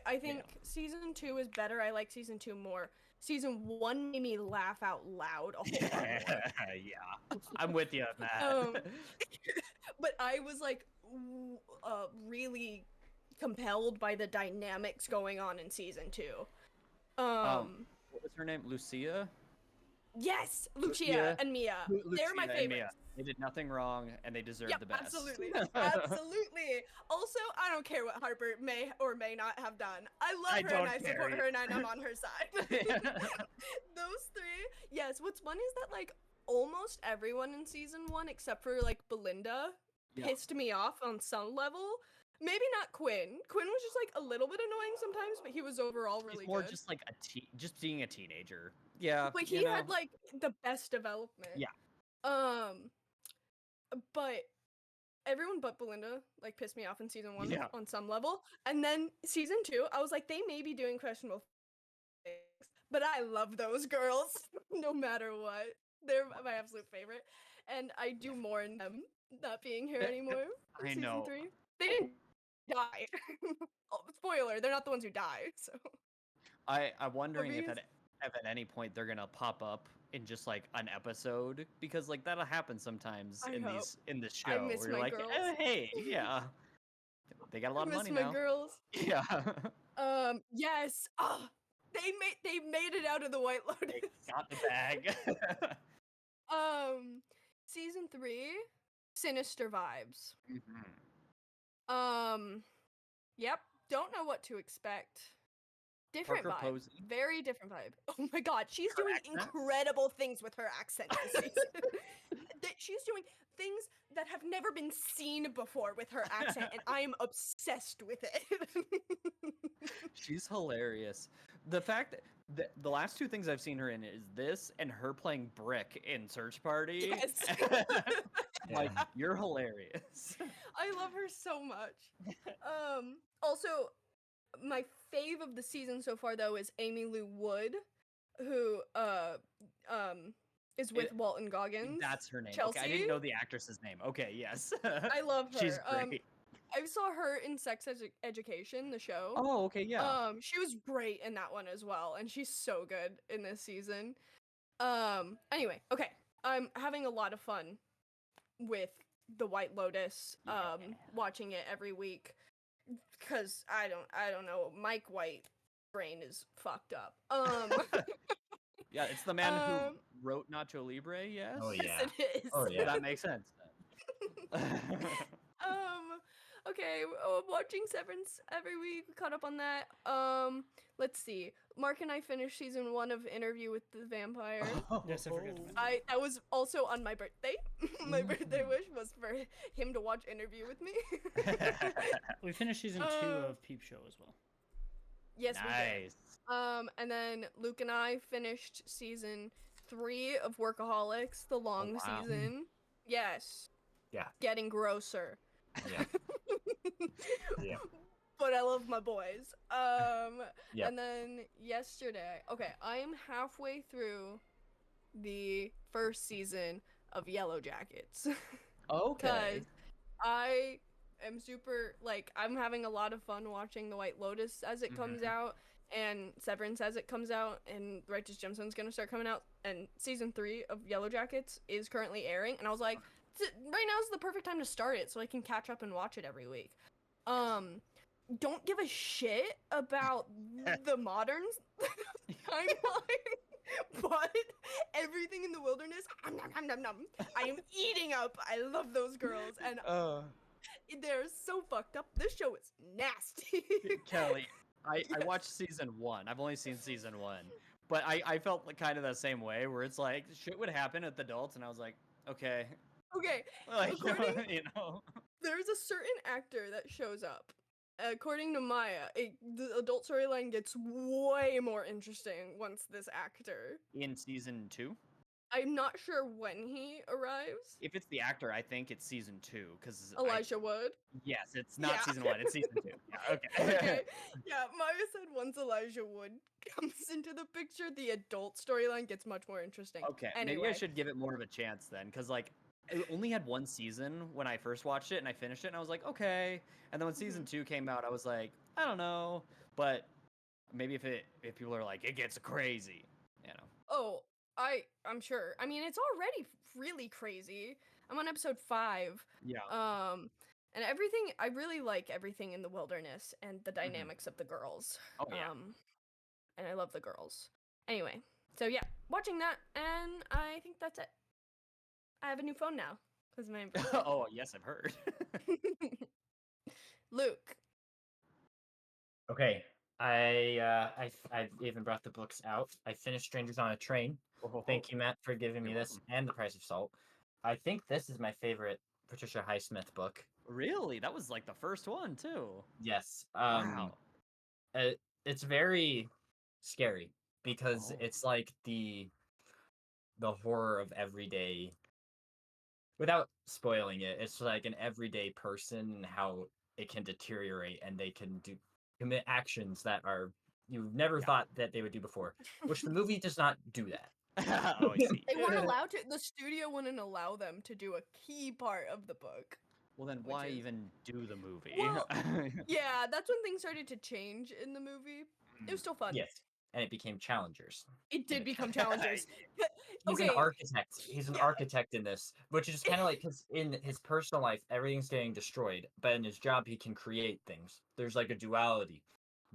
I think season 2 is better. I like season 2 more. Season 1 made me laugh out loud a whole lot more. Yeah, I'm with you on that. But I was like really compelled by the dynamics going on in season 2. What was her name? Lucia? Yes, Lucia Lucia- and Mia. They're my Lucia and favorites. Mia. They did nothing wrong, and they deserve Yep, the best. absolutely. Absolutely. Also, I don't care what Harper may or may not have done. I love I her don't and I support care her and I'm on her side. Those three. Yes, what's funny is that like almost everyone in season 1 except for like Belinda Yeah. pissed me off on some level. Maybe not Quinn. Quinn was just like a little bit annoying sometimes, but he was overall really He's more good. just like just being a teenager. Yeah, But you he know. had like the best development. Yeah. But everyone but Belinda like pissed me off in season 1 Yeah. on some level. And then season 2, I was like, they may be doing questionable things, but I love those girls no matter what. They're my absolute favorite. And I do mourn them not being here anymore for I season know. 3. They didn't die. Oh, spoiler, they're not the ones who die, so I'm wondering if Obvious. at any point they're gonna pop up in just like an episode, because like that'll happen sometimes I hope. in this I show miss where you're my like, girls. Hey, yeah, they got a lot I of miss money my now. girls. Yeah. Yes. Oh, they made it out of the White They Lotus. got the bag. Season 3, sinister vibes. Mhm. Yep. Don't know what to expect. Different Parker vibe. Posey. Very different vibe. Oh my god, she's Her doing accent? incredible things with her accent this season. She's doing things that have never been seen before with her accent, and I am obsessed with it. She's hilarious. The fact that the last two things I've seen her in is this and her playing Brick in Search Party. Yes. Like, Yeah. you're hilarious. I love her so much. Also, my fave of the season so far though is Amy Lou Wood, who is with Walton Goggins. That's her name. Chelsea. Okay, I didn't know the actress's name. Okay, yes. I love her. She's great. I saw her in Sex Education, the show. Oh, okay, yeah. She was great in that one as well, and she's so good in this season. Anyway, okay. I'm having a lot of fun with The White Lotus, watching it every week, because I don't know, Mike White brain is fucked up. Yeah, it's the man who um, wrote Nacho Libre, yes? Oh, yes, yeah. it is. Oh, yeah. That makes sense. Okay, watching Severance every week, caught up on that. Let's see. Mark and I finished season 1 of Interview with the Vampire. Yes, I forgot to mention. That was also on my birthday. My birthday wish was for him to watch Interview with me. We finished season 2 of Peep Show as well. Yes, we did. Nice. And then Luke and I finished season 3 of Workaholics, the long wow. season. Yes. Yeah. Getting grosser. Yeah. Yeah. But I love my boys. Yep. And then yesterday, okay, I am halfway through the first season of Yellow Jackets. Okay. Because I am super, like, I'm having a lot of fun watching The White Lotus as it comes out, and Severance as it comes out, and Righteous Gemstone's gonna start coming out, and season 3 of Yellow Jackets is currently airing, and I was like, right now is the perfect time to start it so I can catch up and watch it every week. Don't give a shit about the modern timeline, but everything in the wilderness, I am eating up. I love those girls, and they're so fucked up. This show is nasty. Kelly, I watched season 1. I've only seen season 1. But I felt like kind of the same way, where it's like, shit would happen with adults, and I was like, okay. Okay, Like, according- you know. there's a certain actor that shows up. According to Maya, the adult storyline gets way more interesting once this actor. In season 2? I'm not sure when he arrives. If it's the actor, I think it's season 2, because Elijah Wood. Yes, it's not Yeah. season 1, it's season 2. Yeah, okay. Okay. Yeah, Maya said once Elijah Wood comes into the picture, the adult storyline gets much more interesting. Okay, Anyway. maybe I should give it more of a chance then, because like it only had one season when I first watched it, and I finished it, and I was like, okay. And then when season 2 came out, I was like, I don't know, but maybe if people are like, it gets crazy, Oh, I'm sure. I mean, it's already really crazy. I'm on episode 5. Yeah. And everything, I really like everything in the wilderness and the dynamics of the girls. Oh yeah. And I love the girls. Anyway, so yeah, watching that, and I think that's it. I have a new phone now because my Oh yes, I've heard. Luke. Okay. I even brought the books out. I finished Strangers on a Train. Thank you, Matt, for giving me You're this welcome. and The Price of Salt. I think this is my favorite Patricia Highsmith book. Really? That was like the first one too. Yes. Wow. It's very scary because Oh. it's like the horror of everyday. Without spoiling it, it's like an everyday person and how it can deteriorate and they can commit actions that are you've never thought that they would do before, which the movie does not do that. Oh, I see. They weren't allowed to. The studio wouldn't allow them to do a key part of the book. Well, then Which why is- even do the movie? Well, Yeah, that's when things started to change in the movie. It was still fun. Yes, and it became Challengers. It did it- become challengers. He's an architect. He's an Yeah. architect in this, which is kind of like because in his personal life everything's getting destroyed, but in his job he can create things. There's like a duality.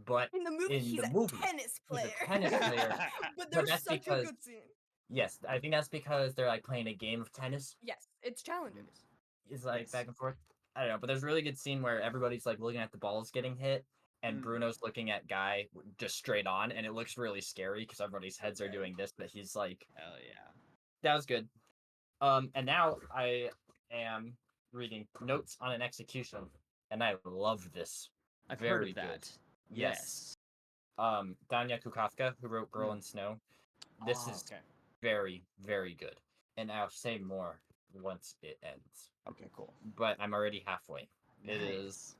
But In the movie, in he's the a movie, tennis he's player. a tennis player. But there's that's such a because- good scene. Yes, I think that's because they're like playing a game of tennis. Yes, it's challengers. It's like Yes. back and forth. I don't know, but there's a really good scene where everybody's like looking at the balls getting hit, and Mm. Bruno's looking at Guy just straight on, and it looks really scary because everybody's heads are Okay. doing this, but he's like, Hell yeah. that was good. And now I am reading Notes on an Execution, and I love this. I've Very heard of good. that. Yes. Danya Kukafka, who wrote Girl Mm. in Snow. This Oh, is okay. very, very good. And I'll say more once it ends. Okay, cool. But I'm already halfway. It Nice. is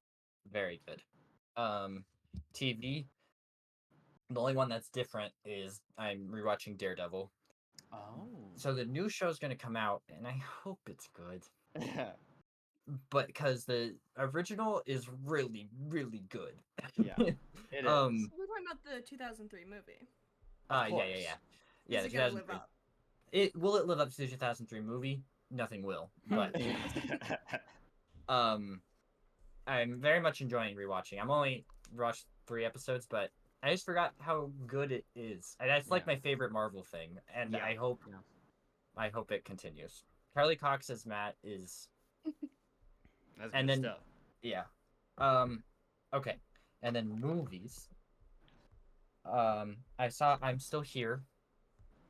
very good. TV. The only one that's different is I'm rewatching Daredevil. Oh. So the new show's gonna come out, and I hope it's good. But because the original is really, really good. Yeah, it is. We're talking about the 2003 movie. Of Yeah. course. Yeah, Is the it gonna live 2003. up? Will it live up to the 2003 movie? Nothing will. But I'm very much enjoying rewatching. I'm only watched 3 episodes, but I just forgot how good it is. And that's like Yeah. my favorite Marvel thing, and Yeah. I hope it continues. Charlie Cox as Matt is That's and good then- stuff. yeah. Okay. And then movies. I saw I'm Still Here,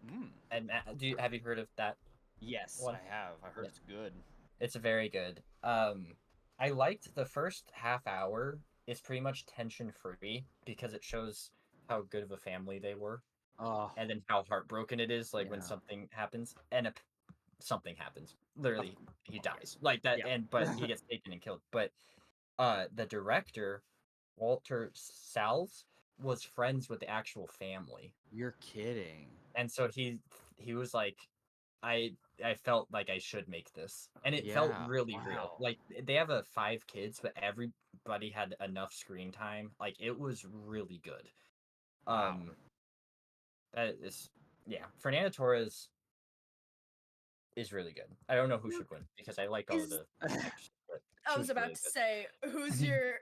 Mm. and Matt, have you heard of that? Yes, One- I have. I heard Yeah. it's good. It's very good. I liked the first half hour. It's pretty much tension free because it shows how good of a family they were, Oh, and then how heartbroken it is, like when Yeah. something happens, and if something happens, literally he of dies course. like that, Yeah. but he gets taken and killed. But the director, Walter Salles, was friends with the actual family, You're kidding. and so he was like, I felt like I should make this, and it felt Yeah, really real. wow. Like they have 5 kids, but everybody had enough screen time. Like it was really good. Wow. That is, yeah. Fernando Torres is really good. I don't know who should win because I like all of Is- the actors, but I she was about really to good. say, who's your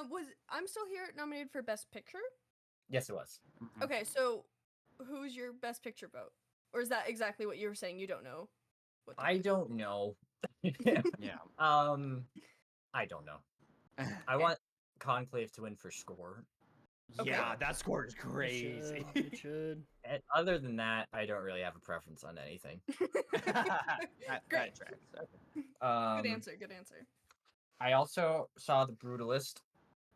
was I'm Still Here nominated for Best Picture? Yes, it was. Mhm. Okay, so who's your Best Picture vote? Or is that exactly what you were saying? You don't know? What to I pick? don't know. Yeah. I don't know. I want Conclave to win for score. Okay. Yeah, that score is It crazy. should, it should. And other than that, I don't really have a preference on anything. That Great. tracks. Okay. Um, Good answer. Good answer. I also saw The Brutalist.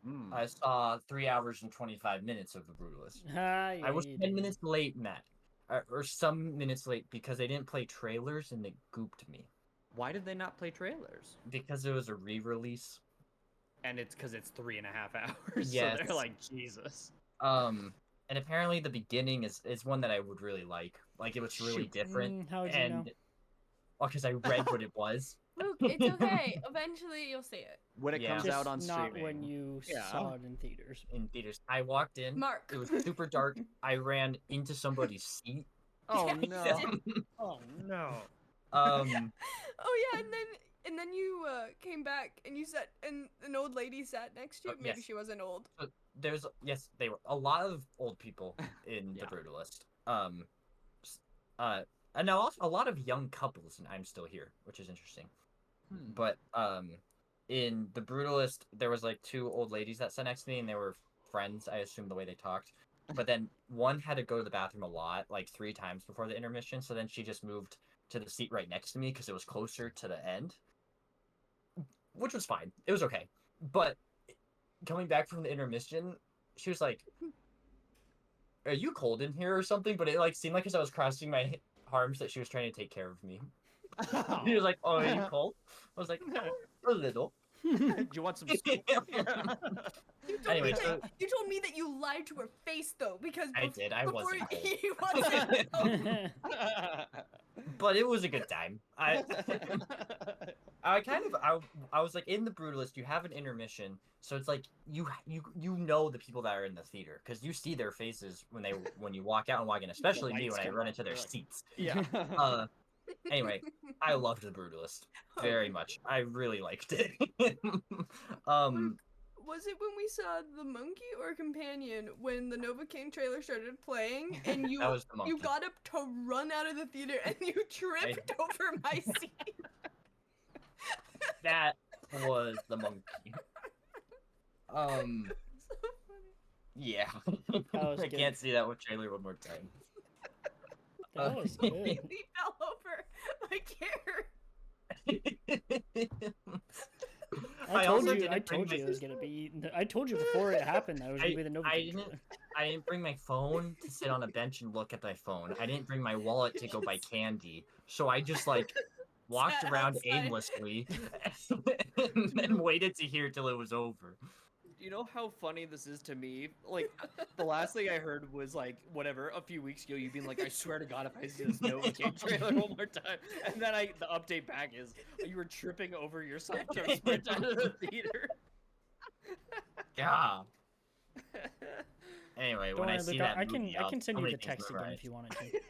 Mm. I saw 3 hours and 25 minutes of The Brutalist. Ah, yeah, I was you 10 did. minutes late, Matt. Or some minutes late because they didn't play trailers and it gooped me. Why did they not play trailers? Because it was a re-release. And it's because it's 3.5 hours. So Yes. they're like, Jesus. And apparently the beginning is one that I would really like. Like it was really Shoot. different. How would you know? And Oh, because I read what it was. Luke, it's okay. Eventually, you'll see it. When it Yeah. comes Just out on not streaming. when you Yeah. saw it in theaters. In theaters. I walked in. Mark. It was super dark. I ran into somebody's seat. Oh Yeah, you no. did. Oh no. Oh yeah, and then you came back and you sat and an old lady sat next to you. Maybe Yes. she wasn't old. So there's they were a lot of old people in Yeah. the Brutalist. And now also a lot of young couples, and I'm still here, which is interesting. But in the Brutalist, there was like two old ladies that sat next to me, and they were friends. I assume the way they talked. But then one had to go to the bathroom a lot, like 3 times before the intermission. So then she just moved to the seat right next to me because it was closer to the end, which was fine. It was okay. But coming back from the intermission, she was like, "Are you cold in here or something?" But it like seemed like as I was crossing my arms that she was trying to take care of me. He was like, "Oh, are you cold?" I was like, "A little." Do you want some scoop? Anyway, You told me that you lied to her face though, because I did. I before wasn't cold. he wasn't. But it was a good time. I was like, in the Brutalist, you have an intermission, so it's like you know the people that are in the theater because you see their faces when you walk out and walk in, especially me lights when I come run on, into their they're like- seats. Yeah. Anyway, I loved the Brutalist very much. I really liked it. Was it when we saw the monkey or companion when the Novocaine trailer started playing and you That was the you monkey. got up to run out of the theater and you tripped over my seat? That was the monkey. So funny. Yeah. was I good. can't see that with trailer one more time. That was good. He fell over my chair. I also told you. didn't I bring told you my- it was gonna be. I told you before it happened that it was gonna be the Novocaine trailer. I didn't bring my phone to sit on a bench and look at my phone. I didn't bring my wallet to go buy candy. So I just like walked Sat around outside. aimlessly and then waited to hear till it was over. You know how funny this is to me? Like, the last thing I heard was like, whatever, a few weeks ago, you being like, I swear to God, if I see this Novocaine trailer one more time, and then the update back is you were tripping over yourself to sprint out of the theater. Yeah. Anyway, Don't when worry, I see Luke, that I can movie, I can send so you many the things text again memorized. if you wanted to.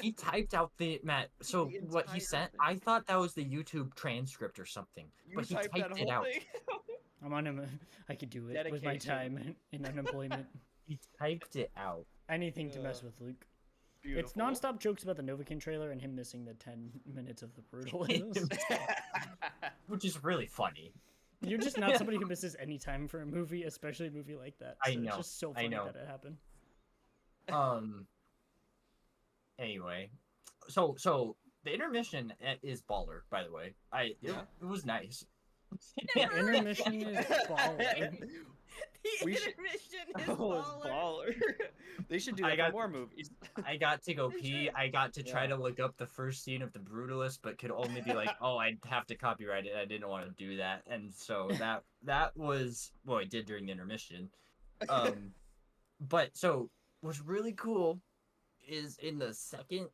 He typed out the Matt. So The what he entire sent, thing. I thought that was the YouTube transcript or something, You but he typed typed that it whole out. thing. I'm on him. I could do it with my Dedication. time in unemployment. He typed it out. Anything to mess with Luke. Beautiful. It's nonstop jokes about the Novocaine trailer and him missing the 10 minutes of the Brutalist. Which is really funny. You're just not somebody who misses any time for a movie, especially a movie like that. I So know, It's just so I funny know. that it happened. Anyway, so the intermission is baller. By the way, it was nice. Intermission is baller. The We should- intermission is Oh, it's baller. baller. They should do I that got- for more movies. I got to go They pee. should. I got to try Yeah. to look up the first scene of the Brutalist, but could only be like, oh, I'd have to copyright it. I didn't want to do that, and so that was what I did during the intermission. But so what's really cool is in the second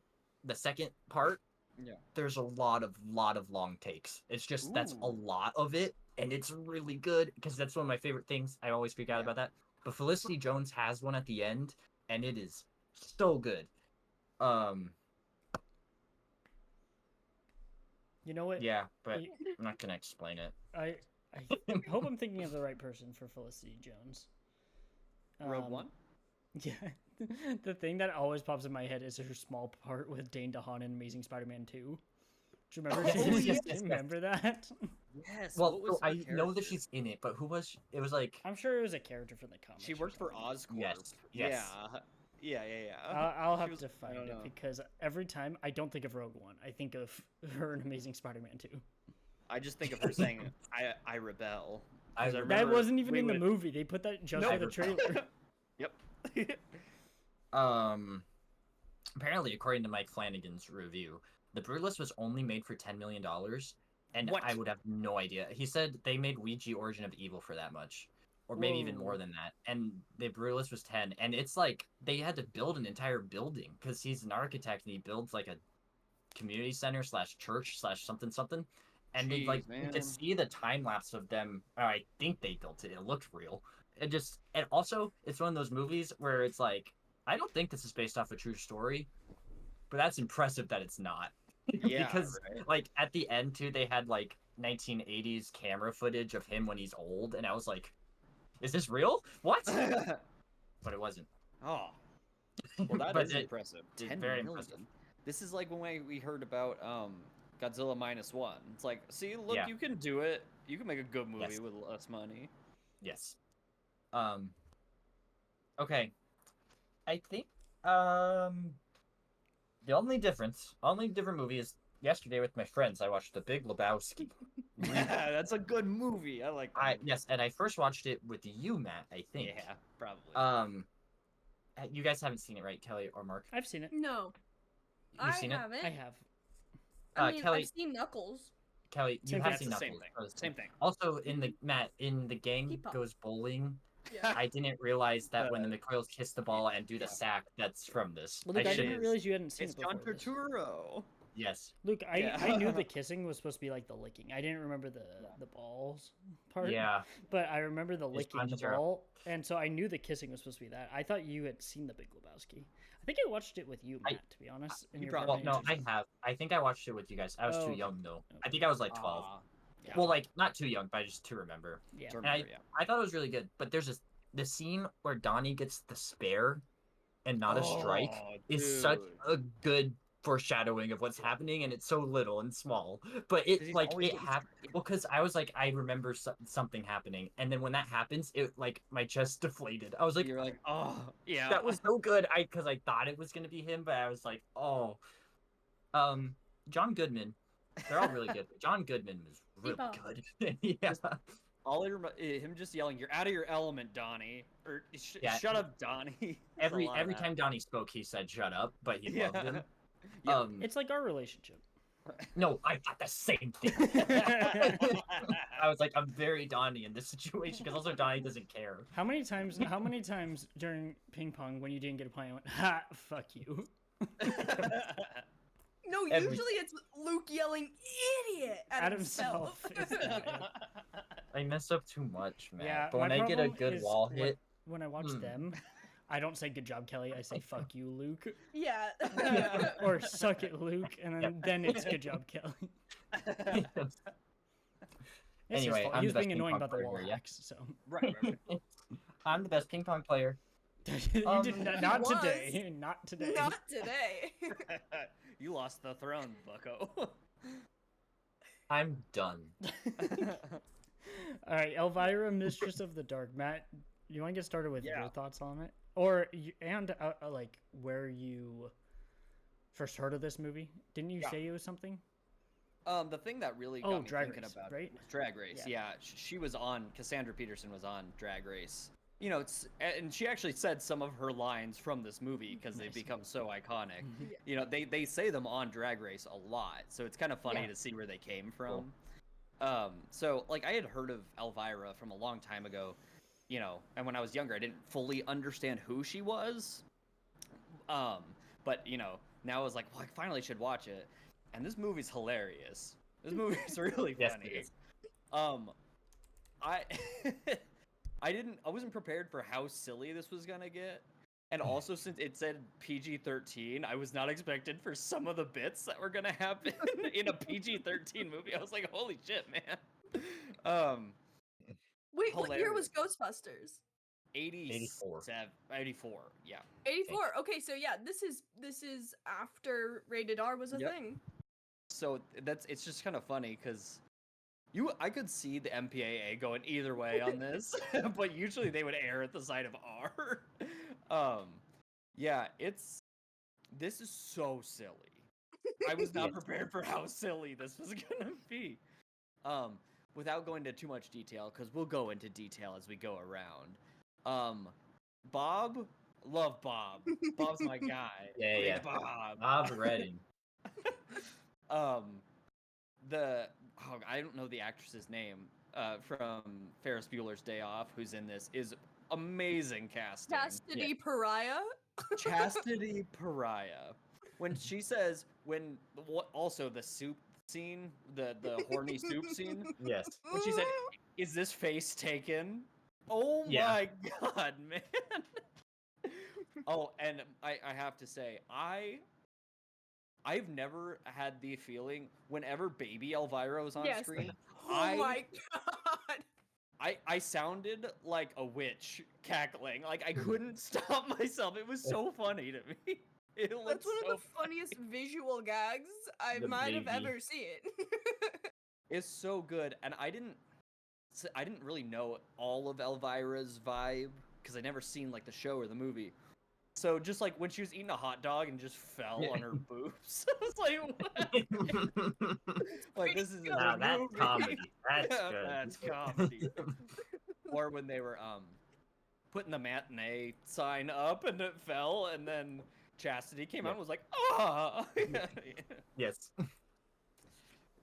part. Yeah. There's a lot of long takes. It's just that's a Ooh. lot of it, and it's really good because that's one of my favorite things. I always freak out Yeah. about that. But Felicity Jones has one at the end, and it is so good. You know what? Yeah, but Y- I'm not gonna explain it. I hope I'm thinking of the right person for Felicity Jones. Rogue One. Yeah. The thing that always pops in my head is her small part with Dane DeHaan in Amazing Spider-Man 2. Do you remember? Oh, yes, Remember that? Yes. Well, what was so her I know that character? she's in it, but who was she? It was like I'm sure it was a character from the comics. She or worked for something. Oscorp. Yes, yes. Yeah. I'll She have was- to I find don't it know. because every time I don't think of Rogue One, I think of her in Amazing Spider-Man 2. I just think of her saying, "I rebel." I 'Cause That remember wasn't even we in the would- movie. They put that just No. for the trailer. Yep. apparently according to Mike Flanagan's review, the Brutalist was only made for $10 million, and What? I would have no idea. He said they made Ouija Origin of Evil for that much, or maybe even more Whoa. than that. And the Brutalist was 10, and it's like they had to build an entire building because he's an architect and he builds like a community center / church / something something, and they Jeez, you could man. see the time lapse of them. Or I think they built it. It looked real. And also it's one of those movies where it's like, I don't think this is based off a true story, but that's impressive that it's not. Yeah, Because right. like at the end too, they had like 1980s camera footage of him when he's old, and I was like, is this real? What? But it wasn't. Oh, well, that But is impressive. it's 10 very million. impressive. This is like when we heard about Godzilla -1. It's like, see, look, Yeah. you can do it. You can make a good movie Yes. with less money. Yes. Okay. I think the only different movie is yesterday with my friends. I watched The Big Lebowski. That's a good movie. I like that movie. Yes, and I first watched it with you, Matt. I think. Yeah, probably. You guys haven't seen it, right, Kelly or Mark? I've seen it. No, You've seen it? haven't. I have. I mean, Kelly- I've seen Knuckles. Kelly, you Same have thing. seen That's the same Knuckles. thing. Same thing. Also, in the gang Keep up. goes bowling. Yeah. I didn't realize that when the Uh, McCoyles kiss the ball and do the yeah. sack, that's from this. Well, Luke, I should- didn't realize you hadn't seen It's it John before this. Turturro. Yes. Luke, I Yeah. knew the kissing was supposed to be like the licking. I didn't remember the balls part. Yeah. But I remember the It's licking John the Turturro. ball, and so I knew the kissing was supposed to be that. I thought you had seen The Big Lebowski. I think I watched it with you, I- Matt. To be honest, and you your probably- Well, apartment no, I have. I think I watched it with you guys. I was Oh, too okay. young though. Okay. I think I was like 12. Yeah. Well, like not too young, but just to remember. Yeah. To And remember, yeah. I thought it was really good. But there's the scene where Donnie gets the spare and not a strike Oh, is such dude. a good foreshadowing of what's happening, and it's so little and small. But Does it he like always it get happened because I was like, I remember something happening, and then when that happens, it like my chest deflated. I was like, You're like, oh, yeah. that was so good. Because I thought it was gonna be him, but I was like, oh, John Goodman. They're all really good. But John Goodman was really Keep up. good. Yeah. All I remember him just yelling, "You're out of your element, Donnie," or Yeah. "Shut up, Donnie." Every There's a lot of time Donnie spoke, he said "shut up," but he Yeah. loved him. Yeah. It's like our relationship. No, I thought the same thing. I was like, I'm very Donnie in this situation because also Donnie doesn't care. How many times during ping pong when you didn't get a point, I went, "Ha, fuck you." No, Every- usually it's Luke yelling "idiot" at himself. It's that way. I mess up too much, man. Yeah, but when my I get a problem good is wall hit, when I watch Hmm. them, I don't say "good job, Kelly." I say "fuck you, Luke," Yeah. or "suck it, Luke," and then it's "good job, Kelly." It's his Anyway, fault. I'm He the was best being ping annoying pong about the player wall here, yeah? hacks, so right. I'm the best ping pong player. you Um, did He not was. today. Not today. Not today. You lost the throne, Bucko. I'm done. All right, Elvira, Mistress of the Dark. Matt, you want to get started with Yeah. your thoughts on it, or like where you first heard of this movie? Didn't you Yeah. say it was something? The thing that really Oh, got me Drag thinking Race, about right? it was Drag Race. Yeah. Yeah, she was on. Cassandra Peterson was on Drag Race. You know, and she actually said some of her lines from this movie because they've Nice. become so iconic. Mhm. You know, they say them on Drag Race a lot, so it's kind of funny Yeah. to see where they came from. So like I had heard of Elvira from a long time ago, you know, and when I was younger, I didn't fully understand who she was. But you know, now I was like, well, I finally should watch it, and this movie's hilarious. This movie's really Yes, funny. it is. I I wasn't prepared for how silly this was gonna get. And also, since it said PG-13, I was not expected for some of the bits that were gonna happen in a PG-13 movie. I was like, holy shit, man. Wait, what year was Hilarious. Ghostbusters? 84. 84, yeah. 84. Okay, so yeah, this is after rated R was a Yep. thing. So it's just kind of funny because I could see the MPAA going either way on this, but usually they would err at the side of R. Yeah, this is so silly. I was not Yes. prepared for how silly this was gonna be. Without going into too much detail, because we'll go into detail as we go around. Bob, love Bob. Bob's my guy. Yeah, Big yeah. Bob. Bob Redding. I don't know the actress's name from Ferris Bueller's Day Off, who's in this, is amazing casting. Chastity Pariah. Chastity Pariah. when she says also the soup scene, the horny soup scene, Yes. when she said, "Is this face taken?" Oh Yeah. my god, man. Oh, and I have to say, I've never had the feeling whenever baby Elvira was on Yes. screen, Oh my god. I sounded like a witch cackling. Like I couldn't stop myself. It was so funny to me. It looked That's one so of the funniest visual gags I The might have baby. ever seen. It's so good, and I didn't really know all of Elvira's vibe because I never seen like the show or the movie. So just like when she was eating a hot dog and just fell on her boobs, I was like, what? Like this is a Now good that's movie. comedy. That's good. That's comedy. Or when they were putting the matinee sign up and it fell, and then Chastity came out and was like, ah. Yes.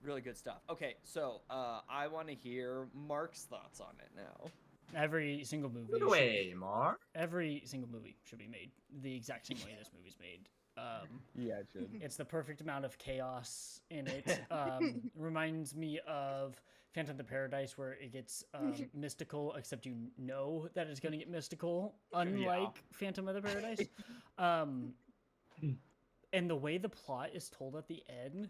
Really good stuff. Okay, so I want to hear Mark's thoughts on it now. Every single movie. Good away, Mark. Every single movie should be made the exact same way this movie's made. Yeah, it should. It's the perfect amount of chaos in it. Reminds me of Phantom of the Paradise, where it gets mystical, except you know that it's going to get mystical, unlike Phantom of the Paradise. And the way the plot is told at the end,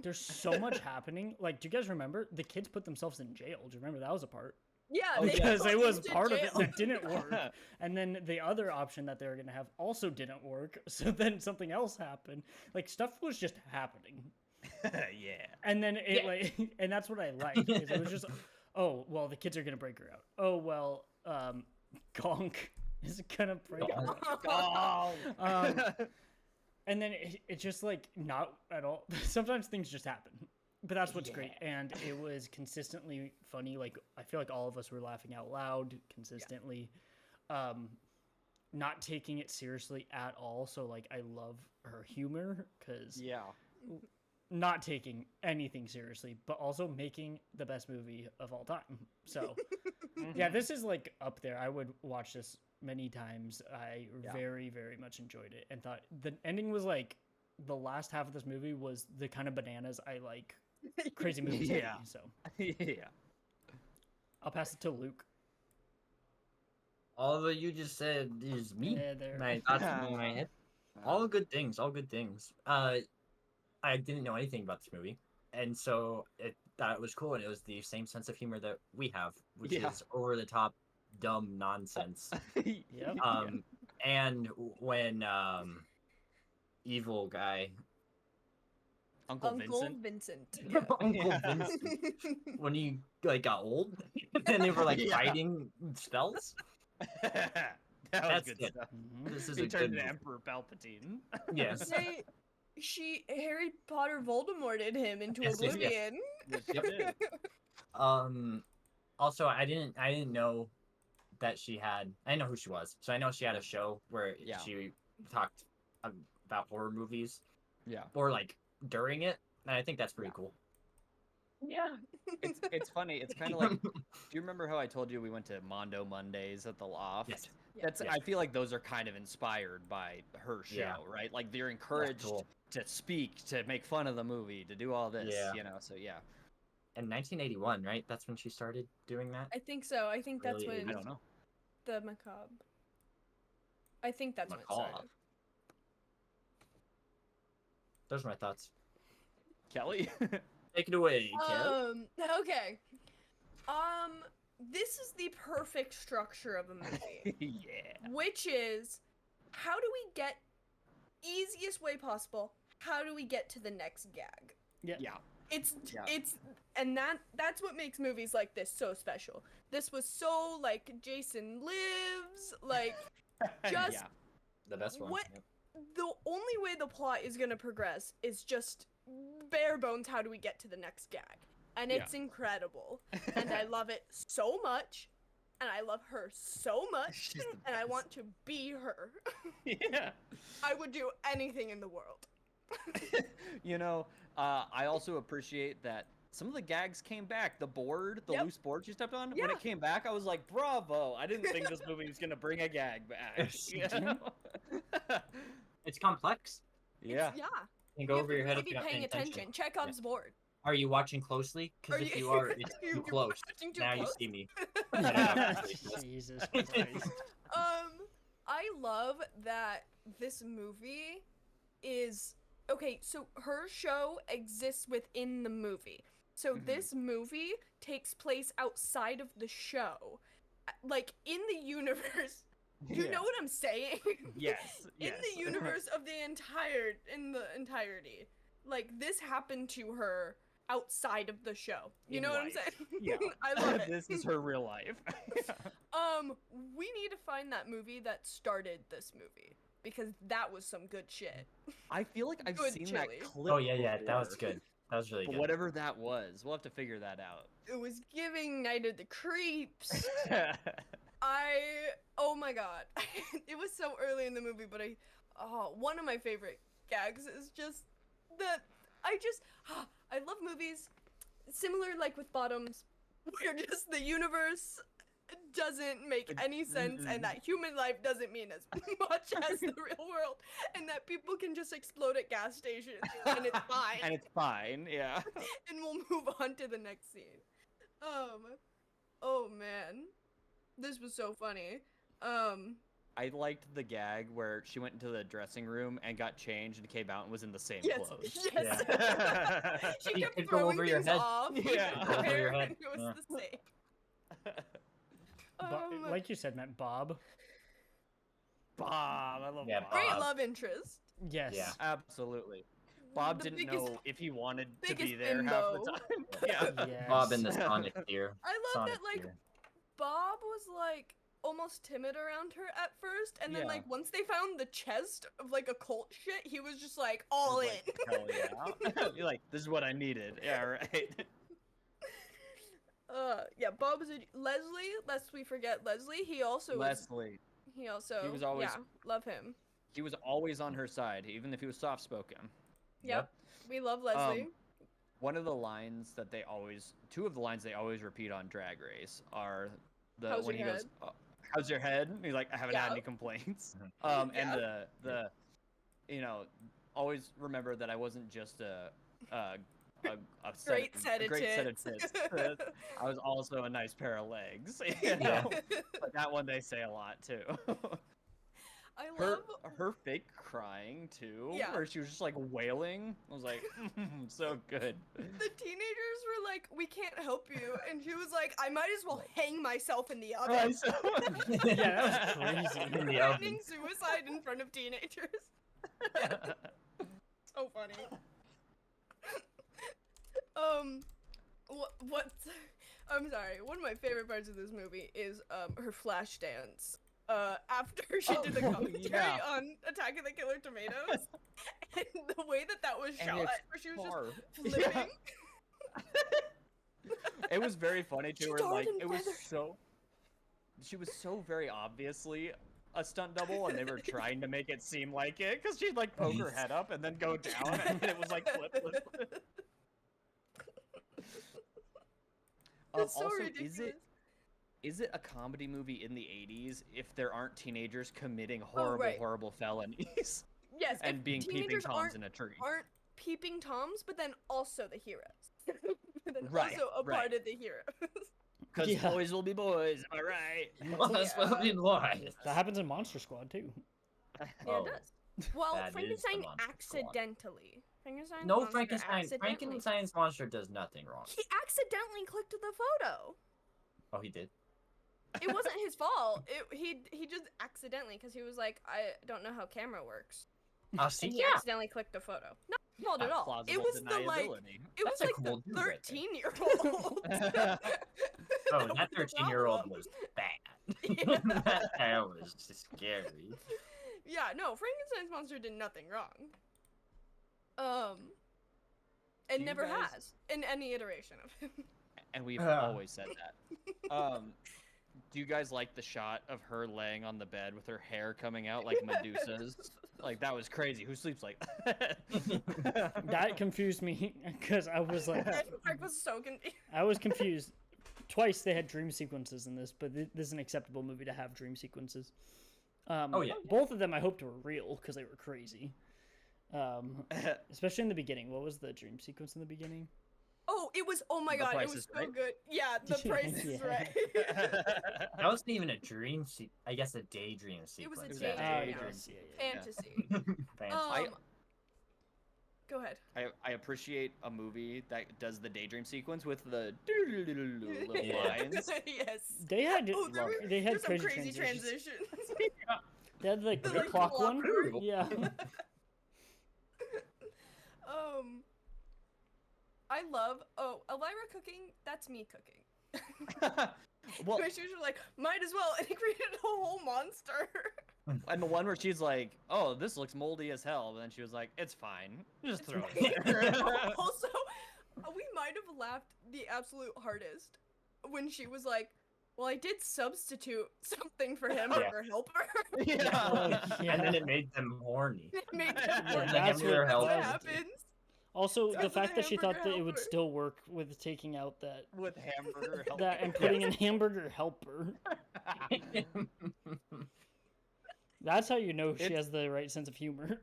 there's so much happening. Like, do you guys remember? The kids put themselves in jail. Do you remember that was a part? Yeah, Oh, they Because put it was into part of it jail. that didn't work. And then the other option that they were going to have also didn't work. So then something else happened. Like, stuff was just happening. Yeah. And then and that's what I liked. Is it was just, oh, well, the kids are going to break her out. Oh, well, Gonk is going to break her out. Oh. And then it's just like not at all. Sometimes things just happen, but that's what's great. And it was consistently funny. Like I feel like all of us were laughing out loud consistently, not taking it seriously at all. So like I love her humor because not taking anything seriously, but also making the best movie of all time. So yeah, this is like up there. I would watch this many times. I very, very much enjoyed it and thought the ending was like the last half of this movie was the kind of bananas I like crazy movies to be, so Yeah. I'll pass it to Luke. All that you just said is me. Yeah, there. My thoughts in my head. All good things. All good things. I didn't know anything about this movie, and so thought it was cool, and it was the same sense of humor that we have, which is over the top, dumb nonsense. Yep. And when evil guy Uncle Vincent. Yeah. Uncle Vincent, when he like got old, and they were like fighting spells. That was That's good good. stuff. Mhm. This is He a turned good into movie. Emperor Palpatine. Yes. Harry Potter Voldemorted him into Yes, yes, yes. oblivion. Yes, he did. Also, I didn't know that she had. I didn't know who she was, so I know she had a show where she talked about horror movies. Yeah. Or like during it, and I think that's pretty cool. Yeah. It's funny. It's kind of like, do you remember how I told you we went to Mondo Mondays at the Loft? Yes. That's. Yeah. I feel like those are kind of inspired by her show, Yeah. right? Like they're encouraged cool. to speak, to make fun of the movie, to do all this. Yeah. You know. So yeah. In 1981, right? That's when she started doing that. I think so. I think that's Really, when I don't know. the macabre. I think that's when it Macabre. started. Those are my thoughts. Kelly. Take it away, Kev. Okay. This is the perfect structure of a movie. Yeah. Which is, how do we get easiest way possible? How do we get to the next gag? Yeah. Yeah. It's Yeah. and that's what makes movies like this so special. This was so like Jason Lives, like just Yeah. The best one. what- Yep. the only way the plot is gonna progress is just bare bones. How do we get to the next gag? And Yeah. it's incredible, and I love it so much, and I love her so much, She's the and I best. want to be her. Yeah. I would do anything in the world. You know, I also appreciate that some of the gags came back. The board, the Yep. loose board she stepped on, when Yeah. it came back, I was like, bravo. I didn't think this movie was going to bring a gag back. You know? It's complex. Yeah. Yeah. And go You have over to your head really if be you're not paying attention. Chekhov's board. Are you watching closely? Because if you are, it's You're too close. watching too Now you close? see me. I don't know. Jesus Christ. I love that this movie is okay. So her show exists within the movie. So this movie takes place outside of the show, like in the universe. Do you know what I'm saying? Yes. In the universe of the entirety. Like this happened to her outside of the show. You know what I'm saying? Yeah. I love it. This is her real life. We need to find that movie that started this movie because that was some good shit. I feel like I've Good seen chili. that clip. Oh yeah, that was before. good. That was really But good. whatever that was, we'll have to figure that out. It was giving Night of the Creeps. Oh my god. It was so early in the movie, but one of my favorite gags is just that I love movies similar like with Bottoms where just the universe doesn't make any sense and that human life doesn't mean as much as the real world and that people can just explode at gas stations and it's fine. And it's fine, yeah. And we'll move on to the next scene. Oh man. This was so funny. I liked the gag where she went into the dressing room and got changed and came out and was in the same Yes, clothes. yes. Yeah. She You kept could go throwing over your things head. off. Yeah. With Go her over your hair, head. and it was the same. Like you said, Matt, Bob. Bob, I love Yeah, Bob. Great Bob. love interest. Yes. Yeah. Absolutely. Bob The didn't biggest- know if he wanted to biggest be there half the bimbo. time. Yeah. Yes. Bob and the Sonic deer. I love Sonic that, like, deer. Bob was, like, almost timid around her at first, and then, Yeah. like, once they found the chest of, like, occult shit, he was just, like, all in. Like, hell yeah. You're like, this is what I needed. Yeah, right. Yeah, Bob was Leslie, lest we forget Leslie, he also Leslie. he also, He was always- yeah, love him. He was always on her side, even if he was soft spoken. Yep, we love Leslie. One of the lines that two of the lines they always repeat on Drag Race are How's when your he goes, "How's your head?" And he's like, "I haven't had Yeah. any complaints." Mhm. And the always remember that I wasn't just a Great set of great set of tits. tits. I was also a nice pair of legs. You know? But that one they say a lot too. I Her love her fake crying too, Yeah. where she was just like wailing. I was like, so good. the teenagers were like, "We can't help you," and she was like, "I might as well hang myself in the oven." Right, so- Yeah, that was crazy. In the Threatening oven. suicide in front of teenagers. So funny. What? I'm sorry. One of my favorite parts of this movie is her flash dance. After she did the commentary yeah. on Attack of the Killer Tomatoes, and the way that was And shot, it's where she was far. just flipping. It was very funny She to her. tarred Like and it was feathered. so. She was so very obviously a stunt double, and they were trying to make it seem like it because she'd like poke her head up and then go down, and it was like flip, flip, flip. It's so Also, ridiculous. is it a comedy movie in the 80s if there aren't teenagers committing horrible, right. horrible felonies Yes, and if being peeping teenagers toms in a tree? aren't peeping toms, but then also the heroes. But then Right, also a part right. of the heroes. Because Yeah. boys will be boys, am I right? Well, that's what we like. That happens in Monster Squad too. Yeah, Oh, it does. Well, that is the Frankenstein monster squad. accidentally. Frankenstein's No, monster accidentally- Frankenstein's monster does nothing wrong. He accidentally clicked the photo. Oh, he did. It wasn't his fault. He just accidentally, because he was like, I don't know how camera works. Oh, see, And he yeah. accidentally clicked the photo. Not his fault at all. Plausible It was the like, deniability. it was That's a like cool the dude right there. 13-year-old. Oh, that 13-year-old was bad. Yeah. That was just scary. Yeah, no, Frankenstein's monster did nothing wrong. Do And you never guys- has in any iteration of him. And we've Ugh. always said that. Do you guys like the shot of her laying on the bed with her hair coming out like Medusa's? Like, that was crazy. Who sleeps like that? That confused me because I was like, Mark was so confused. I was confused. Twice they had dream sequences in this, but this is an acceptable movie to have dream sequences. Oh, yeah. Both of them I hoped were real because they were crazy. Especially in the beginning. What was the dream sequence in the beginning? Oh, it was. Oh my The god, it Price was is so Right? good. Yeah, the price is Yeah. right. That wasn't even a dream I guess a daydream It was a sequence. daydream. Oh, daydream yes, yeah. Fantasy. Fantastic. Go ahead. I appreciate a movie that does the daydream sequence with the little Yeah. lines. Yes. They had Oh, they had there's some crazy crazy transitions. transitions. They had like The, the like, clock one. clockwork. Yeah. I love. Oh, Elvira cooking. That's me cooking. Well, My shoes were like, might as well, and he created a whole monster. and the one where she's like, "Oh, this looks moldy as hell," but then she was like, "It's fine. Just throw it." Also, we might have laughed the absolute hardest when she was like, "Well, I did substitute something for hamburger helper." Yeah. Yeah. And then it made them horny. It made them Yeah, horny. that's hamburger what helper. happens. Also, Because the of the fact that she thought hamburger that it would helper. still work with taking out that With hamburger help. and putting in hamburger helper. That's how you know she It's- has the right sense of humor.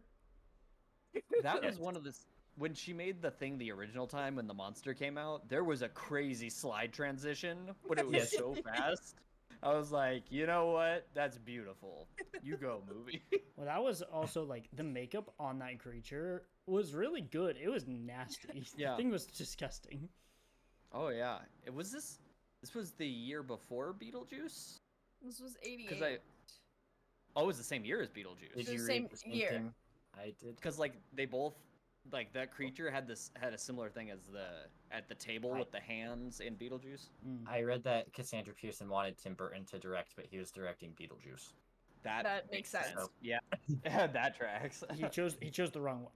That was Yes. one of the when she made the thing the original time when the monster came out. There was a crazy slide transition when it was Yes. so fast. I was like, you know what? That's beautiful. You go, movie. Well, that was also like the makeup on that creature was really good. It was nasty. Yeah. The thing was disgusting. Oh yeah, it was this. This was the year before Beetlejuice. This was 88. Because oh, it was the same year as Beetlejuice. Did The you same read the same year. thing I did? Because like they both, like that creature had a similar thing as at the table with the hands in Beetlejuice. Mm. I read that Cassandra Pearson wanted Tim Burton to direct, but he was directing Beetlejuice. That makes sense. Yeah, that tracks. He chose the wrong one.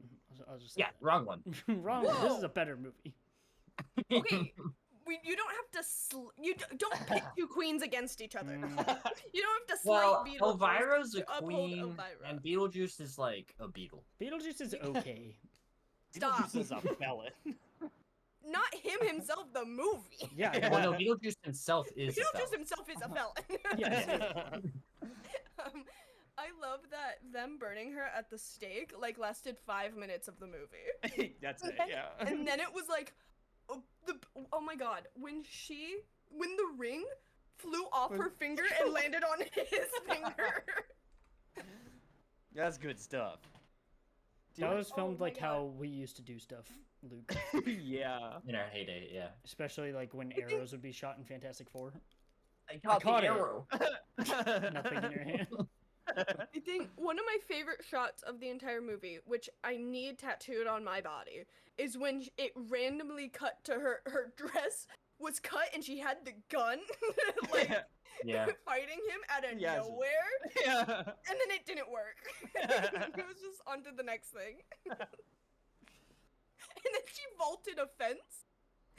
I'll just say Yeah, wrong one. that. Wrong one. This is Whoa. a better movie. Okay, you don't have to don't pit two queens against each other. Mm. You don't have to slight Well, Beetlejuice Elvira's a to uphold queen, Elvira. and Beetlejuice is like a beetle. Beetlejuice is okay. Stop. Beetlejuice is a felon. Not him himself, the movie. Yeah. Yeah. Well, no, Beetlejuice himself is a Beetlejuice felon. himself is a felon. Yes. I love that them burning her at the stake like lasted 5 minutes of the movie. That's it. And- Yeah. And then it was like, oh my god, when the ring flew off her finger and landed on his finger. That's good stuff. That was Oh filmed my like how we used to do stuff, Luke. Yeah. In our heyday, yeah. Especially like when arrows would be shot in Fantastic Four. I caught it. arrow. Nothing in your hand. I think one of my favorite shots of the entire movie, which I need tattooed on my body, is when it randomly cut to her dress was cut and she had the gun, like Yeah. fighting him out of Yes. nowhere, Yeah. and then it didn't work. It was just on to the next thing. And then she vaulted a fence,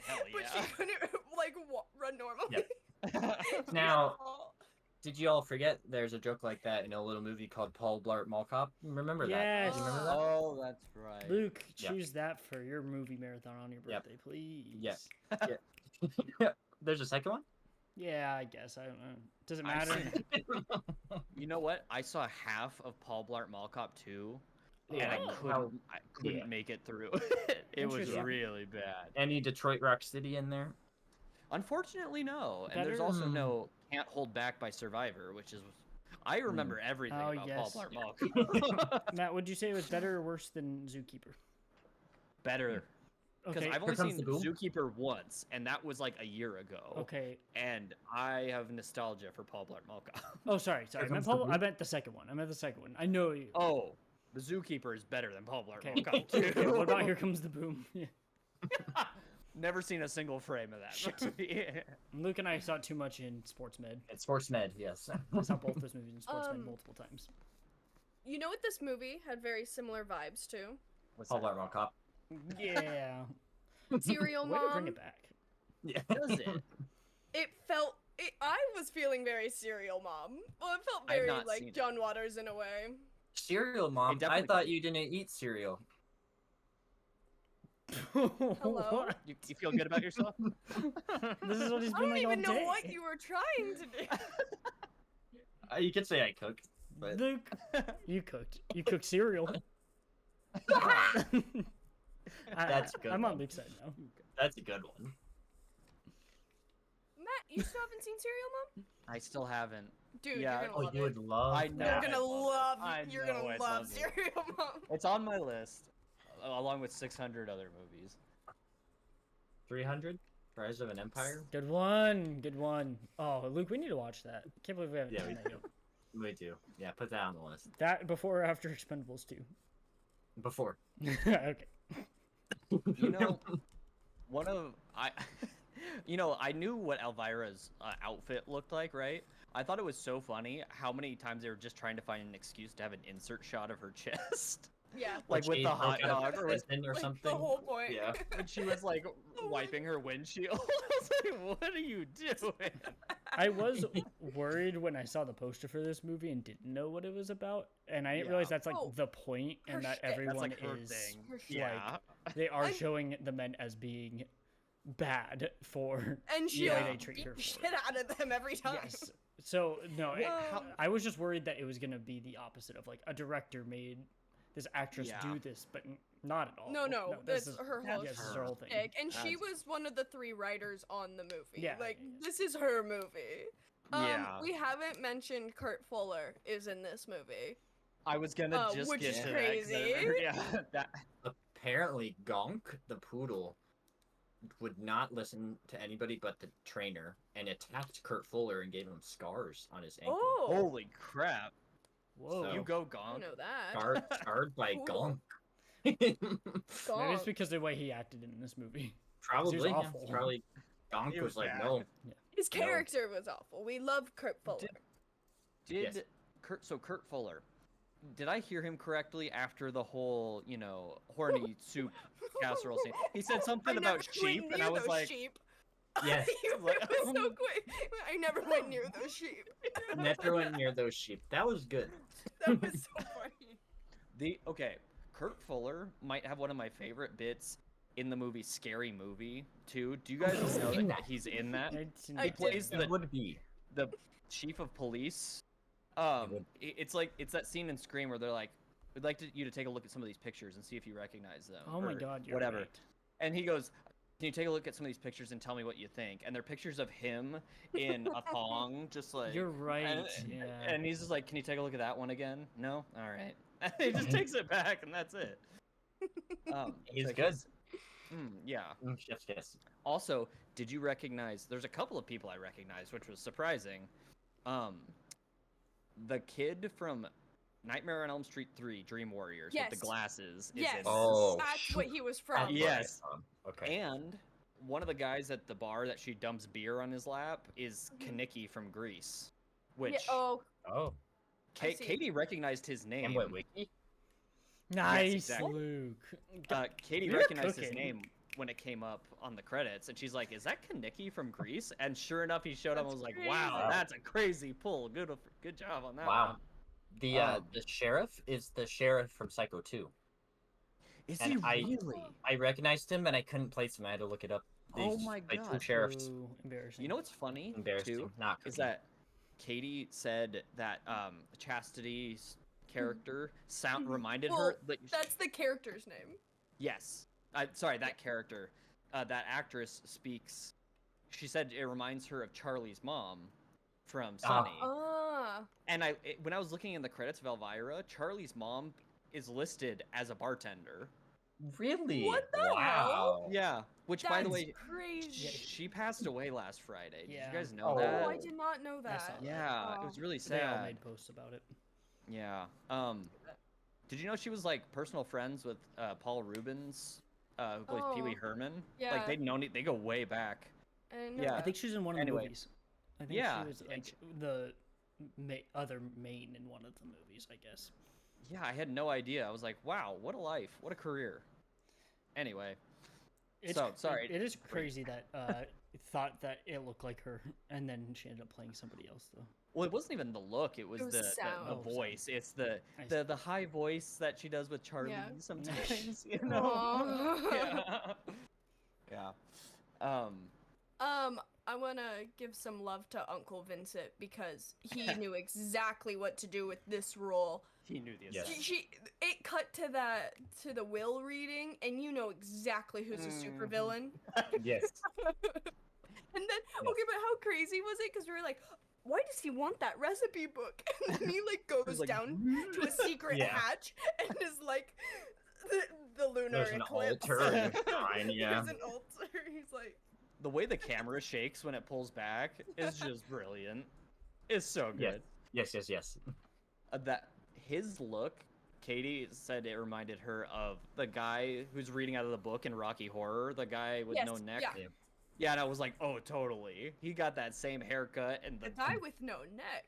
Hell but yeah. she couldn't like run normally. Yep. Now, did you all forget there's a joke like that in a little movie called Paul Blart Mall Cop? Remember that? Yes. Do you remember that? Oh, that's right. Luke, Yeah. choose that for your movie marathon on your Yep. birthday, please. Yeah. There's a second one? Yeah, I guess. I don't know. Does it I've matter? seen You know what? I saw half of Paul Blart Mall Cop 2, and I Oh. couldn't Yeah. make it through. It was Interesting. really bad. Any Detroit Rock City in there? Unfortunately, no. And there's Better- also no Can't Hold Back by Survivor, which is I remember everything Oh, about yes. Paul Blart Mall Cop. Matt, would you say it was better or worse than Zookeeper? Better. Because Okay. I've only Here comes seen the boom. Zookeeper once, and that was like a year ago. Okay. And I have nostalgia for Paul Blart Mall Cop. Oh, sorry. I comes meant, the boom. I meant the second one. I know you. Oh, the Zookeeper is better than Paul Blart Okay. Mall Cop Okay, 2. what about Here Comes the Boom? Yeah. Never seen a single frame of that Shit. movie. Luke and I saw too much in Sports Med. It's Sports Med, yes. I saw both those movies in Sports Med Um, multiple times. You know what this movie had very similar vibes to? What's Paul that? Blart Mall Cop. Yeah. Serial Way to Mom. bring it back. Yeah. Does it? I was feeling very Serial Mom. Well, it felt I've very not like seen it. John Waters in a way. Cereal, Mom. I definitely thought could. you didn't eat cereal. Hello? You feel good about yourself? This is what he's I been don't like all even know day. what you were trying to do. You could say I cooked, but Luke, you cooked. You cooked cereal. That's a good I'm on one. Luke's side now. That's a good one. Matt, you still haven't seen Serial Mom? I still haven't. Dude, Yeah. you're gonna Oh, love you it. would love I know. You're that. gonna love. I You're know gonna I'd love love it. Serial Mom. It's on my list, along with 600 other movies. 300? Rise of an Empire? Good one. Good one. Oh, Luke, we need to watch that. Can't believe we haven't Yeah, done we that yet. We do. Yeah, put that on the list. That before or after Expendables 2? Before. Okay. You know, one of I, I knew what Elvira's outfit looked like, right? I thought it was so funny how many times they were just trying to find an excuse to have an insert shot of her chest, Yeah. like with she the broke hot out dog, a or pheasant or Like, something. the whole point. Yeah. when she was like wiping her windshield. I was like, "What are you doing?" I was worried when I saw the poster for this movie and didn't know what it was about, and I didn't Yeah. realize that's like Oh, the point, and her that shit. That's everyone like her is thing. Her shit. Yeah. they are I'm- showing the men as being bad for And the she'll way they treat beat her the for shit out of them every time. Yes. So no, how- I was just worried that it was gonna be the opposite of like a director made this actress Yeah. do this, but not at all. No, this that's is her whole yes, this is her whole thing. shtick, and she That's- was one of the 3 writers on the movie. Yeah, Like, yeah. this is her movie. Yeah. We haven't mentioned Kurt Fuller is in this movie. I was gonna just which get is to that 'cause I crazy. remember- yeah, that. Apparently, Gonk, the poodle, would not listen to anybody but the trainer and attacked Kurt Fuller and gave him scars on his ankle. Oh, Holy crap! Whoa. So- You go, I Gonk. know that. Scarred by Cool. Gonk. Maybe Gonk. it's because of the way he acted in this movie. Probably. Yeah, awful. probably. Gonk He was was like, bad. no. His No. character was awful. We love Kurt Fuller. Did Yes. Kurt Fuller? Did I hear him correctly after the whole, horny soup casserole scene? He said something I about never sheep, went and I near was those like, sheep. Yes. You Like, it was so quick. I never went near those sheep. Never went near those sheep. That was good. That was so funny. Kurt Fuller might have one of my favorite bits in the movie Scary Movie 2. Do you guys He's know in that that. he's in that? I He did. plays It would be. the chief of police. would. It's that scene in Scream where they're like, "We'd like you to take a look at some of these pictures and see if you recognize them." Oh my or god, you're whatever. right. And he goes, "Can you take a look at some of these pictures and tell me what you think?" And they're pictures of him in a thong, just like. You're right. And, yeah. and he's just like, "Can you take a look at that one again?" No, all right. And he just takes it back, and that's it. He's so good. yeah. Chef's kiss. Also, did you recognize? There's a couple of people I recognized, which was surprising. The kid from Nightmare on Elm Street 3, Dream Warriors, with Yes. the glasses. Is Yes. in this. Oh, That's what he was from. That's where I Yes. saw him. Okay. And one of the guys at the bar that she dumps beer on his lap is Kaneki from Greece, which Yeah, oh, Oh. I see. Katie recognized his name. And what, Wiki? Nice, exactly. Luke. Katie You're recognized his cooking. name when it came up on the credits, and she's like, "Is that Kaneki from Greece?" And sure enough, he showed up and That's was like, crazy. "Wow, that's a crazy pull. Good job on that Wow. one." The sheriff is the sheriff from Psycho 2. Is And he I- really? I recognized him and I couldn't place him. I had to look it up. Oh These, my like, two God. sheriffs. Ooh, embarrassing. You know what's funny Embarrassing. too? Not Is cooking. that Katie said that Chastity's character reminded Well, her that that's the character's name. yes, sorry, that character, that actress speaks. She said it reminds her of Charlie's mom from Sunny. Ah. And when I was looking in the credits of Elvira, Charlie's mom is listed as a bartender. Really? What the wow. hell? Yeah, which by the That's way, crazy. she passed away last Friday. Did Yeah. you guys know Oh. that? Oh, I did not know I saw that. that. Yeah, Oh. it was really They all sad. made posts about it. Yeah. Did you know she was like personal friends with Paul Rubens, who plays Pee Wee Oh, Herman? yeah. Like they go way back. I didn't know Yeah. I that. think she's in one of Anyway. the movies. I think Yeah, she was and like the other main in one of the movies, I guess. Yeah, I had no idea. I was like, wow, what a life, what a career. Anyway, sorry. It is crazy that thought that it looked like her, and then she ended up playing somebody else though. Well, it wasn't even the look; it was, was the sound. Oh, voice. It's the I see. the high voice that she does with Charlie Yeah. sometimes. You know. Aw. Yeah. Yeah. I want to give some love to Uncle Vincent because he knew exactly what to do with this role. He knew the Yes. ascent. It cut to the will reading, and you know exactly who's a supervillain. Yes. And then, okay, but how crazy was it? Because we were like, why does he want that recipe book? And then he like goes like, down to a secret Yeah. hatch and is like, the lunar There's an eclipse. altar and a shrine, yeah. There's an altar. He's like, The way the camera shakes when it pulls back is just brilliant. It's so good. Yes. Yes. That his look, Katie said it reminded her of the guy who's reading out of the book in Rocky Horror, the guy with no Yes, neck. yeah. Yeah, and I was like, oh, totally. He got that same haircut and the guy with no neck.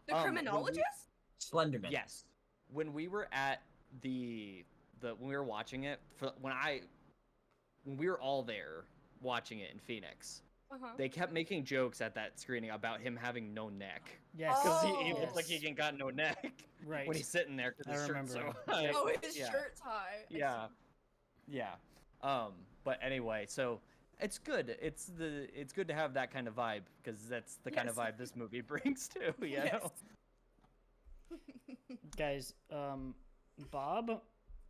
The when we- criminologist? Slenderman. Yes. When we were at when we were watching it, when we were all there watching it in Phoenix, Uh-huh. they kept making jokes at that screening about him having no neck. Yes. Because he Oh. looks like he ain't got no neck Right. when he's sitting there because I his shirt's so remember. high. Oh, his Yeah. shirt's high. I Yeah. see. Yeah. But anyway, so it's good. It's good to have that kind of vibe because that's the kind of Yes. vibe this movie brings too. You Yes. know? Guys, Bob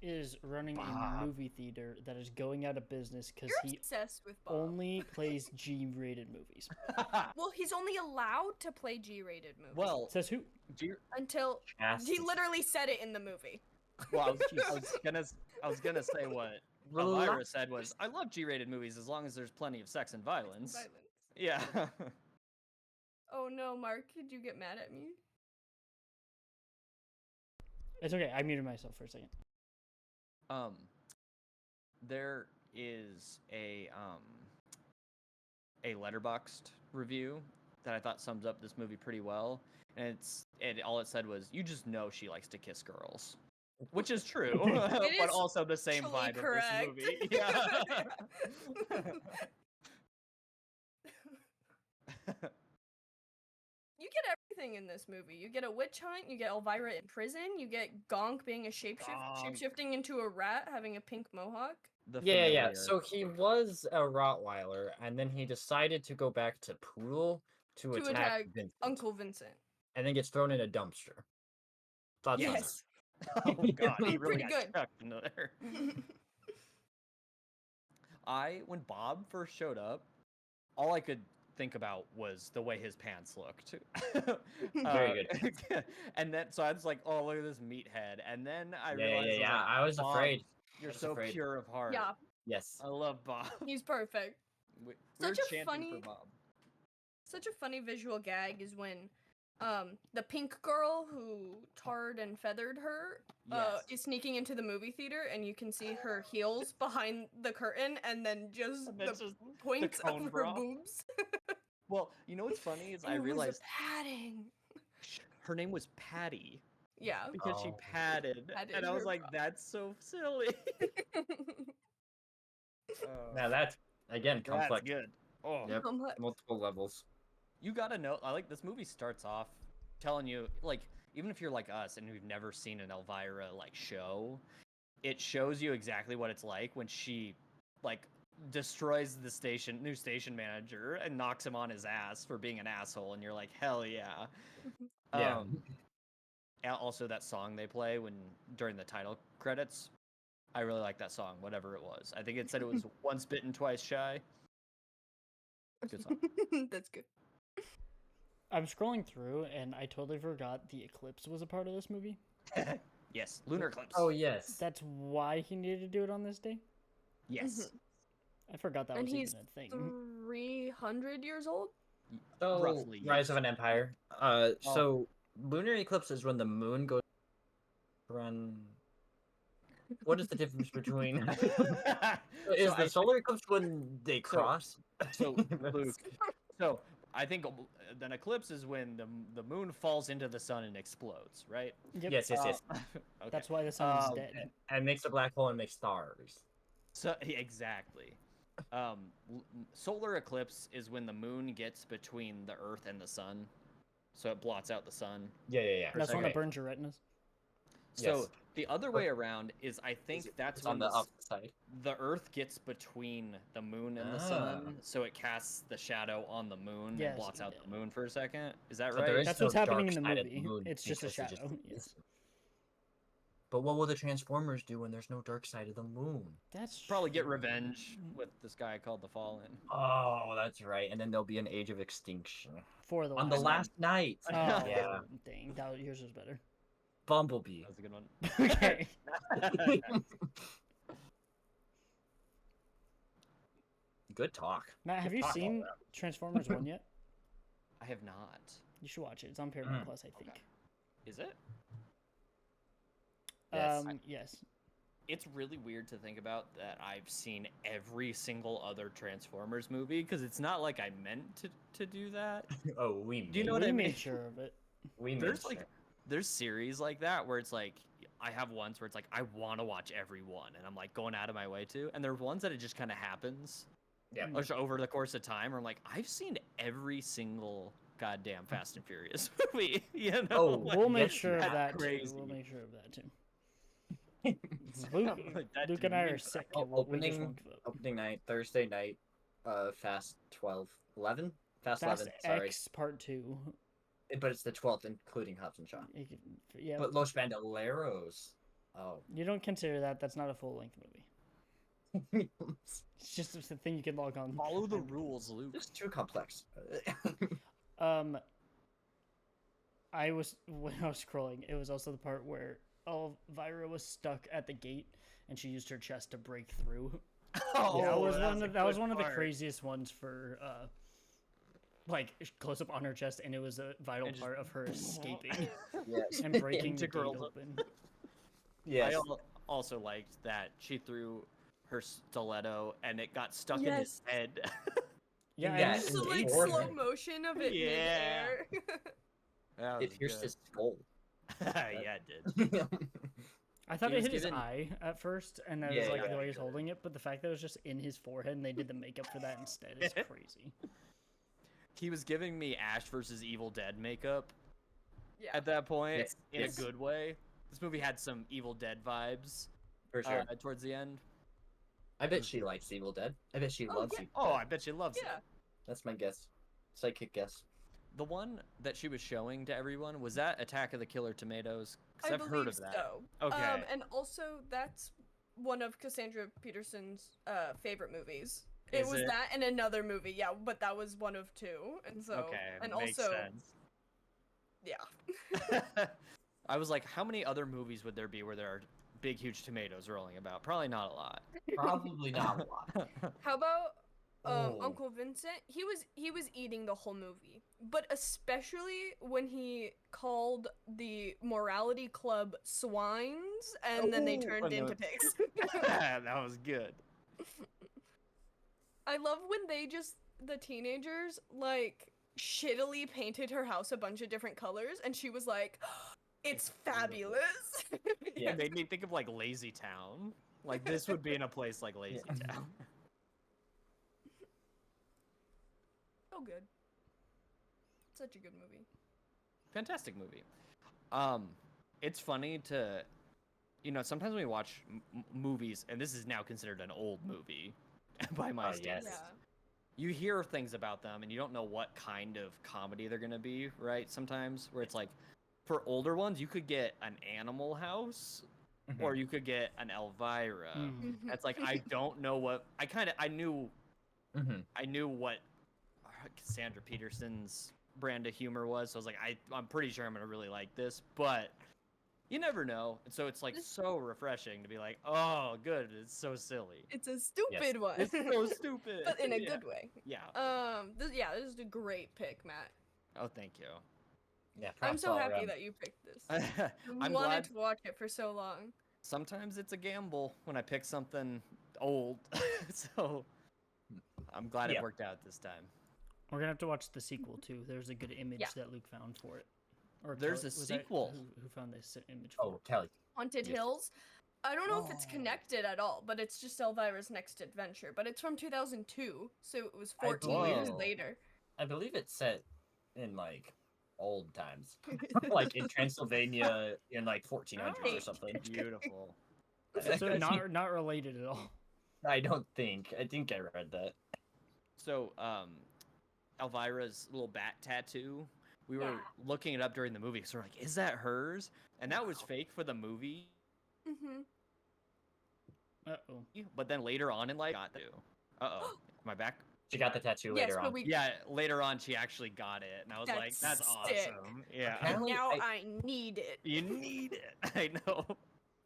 is running a Bob. movie theater that is going out of business because You're he obsessed with Bob. only plays G-rated movies. Well, he's only allowed to play G-rated movies. Well, Says who? until he literally said it in the movie. well, I was gonna say what Elvira said was, I love G-rated movies as long as there's plenty of sex and violence. Yeah. Oh no, Mark, did you get mad at me? It's okay. I muted myself for a second. There is a Letterboxd review that I thought sums up this movie pretty well, and all it said was, you just know she likes to kiss girls. Which is true, but is also the same actually vibe correct. of this movie. Yeah. You get everything in this movie. You get a witch hunt, you get Elvira in prison, you get Gonk being a Gonk. shapeshifting into a rat, having a pink mohawk. The Yeah. familiar. So he was a Rottweiler, and then he decided to go back to Poodle to attack Vincent, Uncle Vincent. and then gets thrown in a dumpster. Thoughts on Yes. Oh god, he really Pretty got good. chucked into there. When Bob first showed up, all I could think about was the way his pants looked. Very good. And then, so I was like, oh, look at this meathead. And then I realized, Yeah. like, I was Bob, afraid. You're I was so afraid. pure of heart. Yeah, Yes. I love Bob. he's perfect. We Such were a chanting funny- for Bob. Such a funny visual gag is when the pink girl who tarred and feathered her Yes. is sneaking into the movie theater, and you can see her heels behind the curtain, and then just And the that's just points of cone her bra. boobs. Well, you know what's funny is And I it was a realized padding. her name was Patty Yeah. because she Oh. padded, Padded and I was her like, bra. that's so silly. Now that's again That's complex. good. Oh, Yep. Complex. Multiple levels. you gotta know. I like this movie starts off telling you, like, even if you're like us and we've never seen an Elvira like show, it shows you exactly what it's like when she like destroys the new station manager and knocks him on his ass for being an asshole, and you're like, hell yeah. Yeah. And also that song they play during the title credits, I really like that song, whatever it was. I think it said it was once bitten, twice shy. Good song. That's good. I'm scrolling through and I totally forgot the eclipse was a part of this movie. Yes, lunar eclipse. Oh yes. That's why he needed to do it on this day. yes. I forgot that And was he's even a thing. 300 years old? So Roughly, Rise yes. of an Empire. So lunar eclipse is when the moon goes around. What is the difference between? Is the solar eclipse when they cross? So, Luke. So I think an eclipse is when the moon falls into the sun and explodes, right? Yep. Yes. Okay. That's why the sun is Um, dead. And makes a black hole and makes stars. So exactly. Solar eclipse is when the moon gets between the Earth and the sun, so it blots out the sun. Yeah. That's when Okay. it burns your retinas. So Yes. the other way around is I think that's It's when on the opposite side. the Earth gets between the moon and the sun, so it casts the shadow on the moon Yes, and blots out yeah. the moon for a second. Is that But right? there is That's no what's happening in dark the side of movie. moon It's just a because it shadow, yes. is. But what will the Transformers do when there's no Dark Side of the Moon? That's Probably get true. revenge with this guy called the Fallen. Oh, that's right. And then there'll be an age of extinction For the on the one. last night. Oh, Yeah, dang. Yours was better. Bumblebee. That was a good one. Okay. Good talk. Matt, have Good you talk, seen Elvira. Transformers 1 yet? I have not. You should watch it. It's on Paramount Mm. Plus, I think. Is it? Yes. Yes. It's really weird to think about that I've seen every single other Transformers movie because it's not like I meant to do that. Oh, we. Do you know We what I made mean? sure of it. We There's made like there's series like that where it's like I have ones where it's like I want to watch every one and I'm like going out of my way to, and there's ones that it just kind of happens Yeah. Mm. or just over the course of time where I'm like I've seen every single goddamn Fast and Furious movie. You know? Oh, Like, We'll make yes, sure of that's that crazy. too. We'll make sure of that too. That Luke to and I me are is- sick. Oh, and we just opening- won't give up. Opening night, Thursday night, Fast 12, 11? Fast Fast 11, sorry. X Part 2. But it's the 12th, including Hobbs and Shaw. Yeah. But Los Bandoleros. Oh. You don't consider that. That's not a full length movie. It's just a thing you can log on. Follow the rules, Luke. It's too complex. When I was scrolling, it was also the part where Elvira was stuck at the gate and she used her chest to break through. that was one of the craziest ones for like close up on her chest, and it was a vital And just- part of her escaping Yes. and breaking the gate Integral. open. Yes. Also liked that she threw her stiletto and it got stuck in his Yes. head. Yeah, Yeah, and it's So like Or- slow motion of it Yeah. mid-air. That was It pierced good. his skull. Yeah, it did. I thought He it was hit his given- eye at first, and that was Yeah, like yeah, the way he's yeah. holding it. But the fact that it was just in his forehead and they did the makeup for that instead is crazy. He was giving me Ash versus Evil Dead makeup Yeah. at that point Yes, in yes. a good way. This movie had some Evil Dead vibes For sure. towards the end. I bet she likes Evil Dead. I bet she Oh, loves yeah. Evil Oh, Dead. I bet she loves Yeah. it. That's my guess. Psychic guess. The one that she was showing to everyone, was that Attack of the Killer Tomatoes? Because I I've heard believe of that. so. Okay. And also that's one of Cassandra Peterson's favorite movies. It Is was it? that and another movie, yeah, but that was one of two, and so Okay, and makes also yeah. I was like, how many other movies would there be where there are big, huge tomatoes rolling about? Probably not a lot. Probably not a lot. How about Oh. Uncle Vincent? He was eating the whole movie, but especially when he called the morality club swines, and then they Ooh, turned and into the- pigs. That was good. I love when the teenagers, like, shittily painted her house a bunch of different colors, and she was like, it's fabulous. Yeah. It made me think of like Lazy Town. Like this would be in a place like Lazy Town. So good. Such a good movie. Fantastic movie. It's funny to, sometimes when we watch movies, and this is now considered an old movie by my Oh, standards. yes. Yeah. You hear things about them, and you don't know what kind of comedy they're gonna be, right? Sometimes where it's like, for older ones, you could get an Animal House, or you could get an Elvira. Mhm. That's like I don't know what I knew what Cassandra Peterson's brand of humor was. So I was like, I'm pretty sure I'm gonna really like this, but you never know. And so it's like so refreshing to be like, oh, good, it's so silly. It's a stupid one. It's so stupid. but in a Yeah. good way. Yeah. This is a great pick, Matt. Oh, thank you. Yeah. I'm props so all happy around. that you picked this. I'm I wanted glad. to watch it for so long. Sometimes it's a gamble when I pick something old. So I'm glad Yeah. it worked out this time. We're gonna have to watch the sequel too. There's a good image Yeah. that Luke found for it. Or There's Kelly- a was that sequel. Who found this image? For Oh, Kelly. Haunted Yes. Hills. I don't know if it's Oh. connected at all, but it's just Elvira's next adventure. But it's from 2002, so it was I 14 years believe- later. I believe it's set in like old times, like in Transylvania in like 1400s or Right. something. Beautiful. So not related at all. I don't think. I think I read that. So, Elvira's little bat tattoo, we were Yeah. looking it up during the movie. So we're like, is that hers? And that was fake for the movie. Mm-hmm. Uh-oh. But then later on in life, got to. Uh-oh. Am I back? She got the tattoo Yes, later but on. we. Yeah, later on she actually got it, and I was like, That's that's sick. awesome. Yeah. Apparently, Now I- I need it. You need it. I know.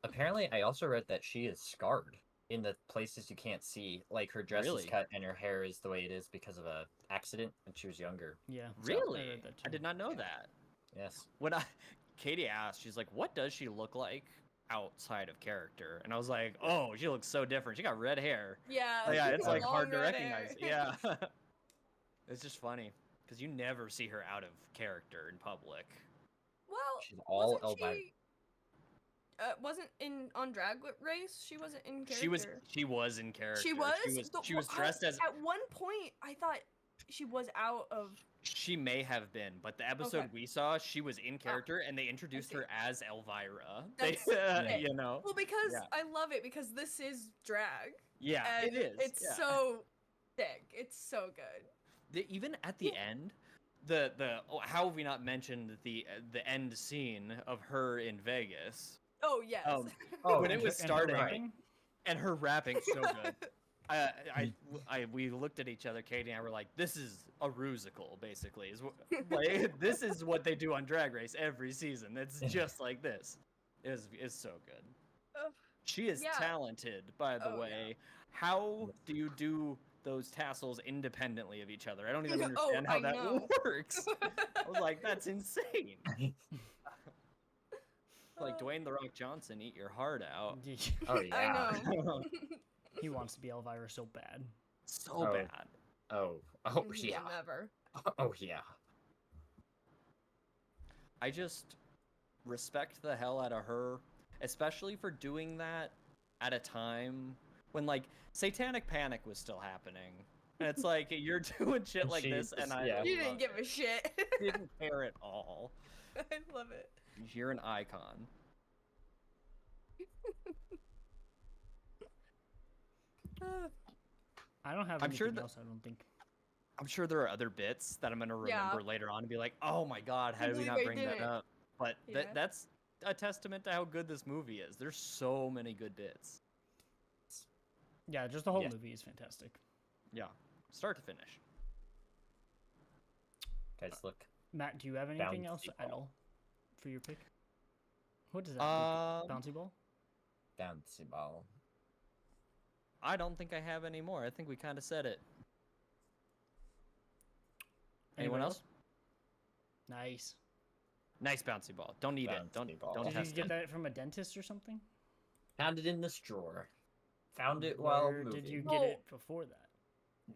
Apparently, I also read that she is scarred in the places you can't see. Like her dress Really? is cut and her hair is the way it is because of a accident when she was younger. Yeah. Really? I read that I too. did not know that. Yes. When Katie asked, she's like, "What does she look like outside of character?" And I was like, "Oh, she looks so different. She got red hair." Yeah. Oh, yeah, it's like long hard to red recognize. hair. Yeah. It's just funny because you never see her out of character in public. Well, She's all wasn't Elvira. she? Wasn't on Drag Race. She wasn't in character. She was in character. She was. She was dressed as. At one point, I thought she was out of. She may have been, but the episode Okay. we saw, she was in character, and they introduced see. her as Elvira. That's They, sick. you know. Well, because Yeah. I love it because this is drag. Yeah, And it is. It's yeah. so sick. It's so good. Even at the end, how have we not mentioned the end scene of her in Vegas? Oh yes. Oh, When it And was her- and her starting, rapping? and her rapping so good. We looked at each other, Katie and I were like, "This is a rusical, basically. Like, this is what they do on Drag Race every season. It's just like this. It's so good. Ugh. She is Yeah. talented, by the Oh, way. yeah. How do you do those tassels independently of each other? I don't even Oh, understand how I that know. works. I was like, that's insane. Like Dwayne the Rock Johnson, eat your heart out. Oh yeah. I know. He wants to be Elvira so bad. So Oh. bad. Oh He'll yeah. Never. Oh yeah. I just respect the hell out of her, especially for doing that at a time when like Satanic Panic was still happening. And it's like you're doing shit And like this, she's- and I yeah. You didn't love give it. a shit. Didn't care at all. I love it. You're an icon. I don't have I'm anything sure that- else, I don't think. I'm sure there are other bits that I'm gonna Yeah. remember later on and be like, "Oh my god, how I did we believe not I bring that didn't. up?" But Yeah. that's a testament to how good this movie is. There's so many good bits. Yeah, just the whole Yeah. movie is fantastic. Yeah, start to finish. Guys, look. Matt, do you have anything Bouncy else at ball. all for your pick? What is that? Bouncy ball? Bouncy ball. I don't think I have any more. I think we kind of said it. Anyone Anybody else? Nice. Nice bouncy ball. Don't need it. Don't Bouncy ball. don't Did you test get it. that from a dentist or something? Found it in this drawer. Found it while Where moving. did you get Oh. it before that?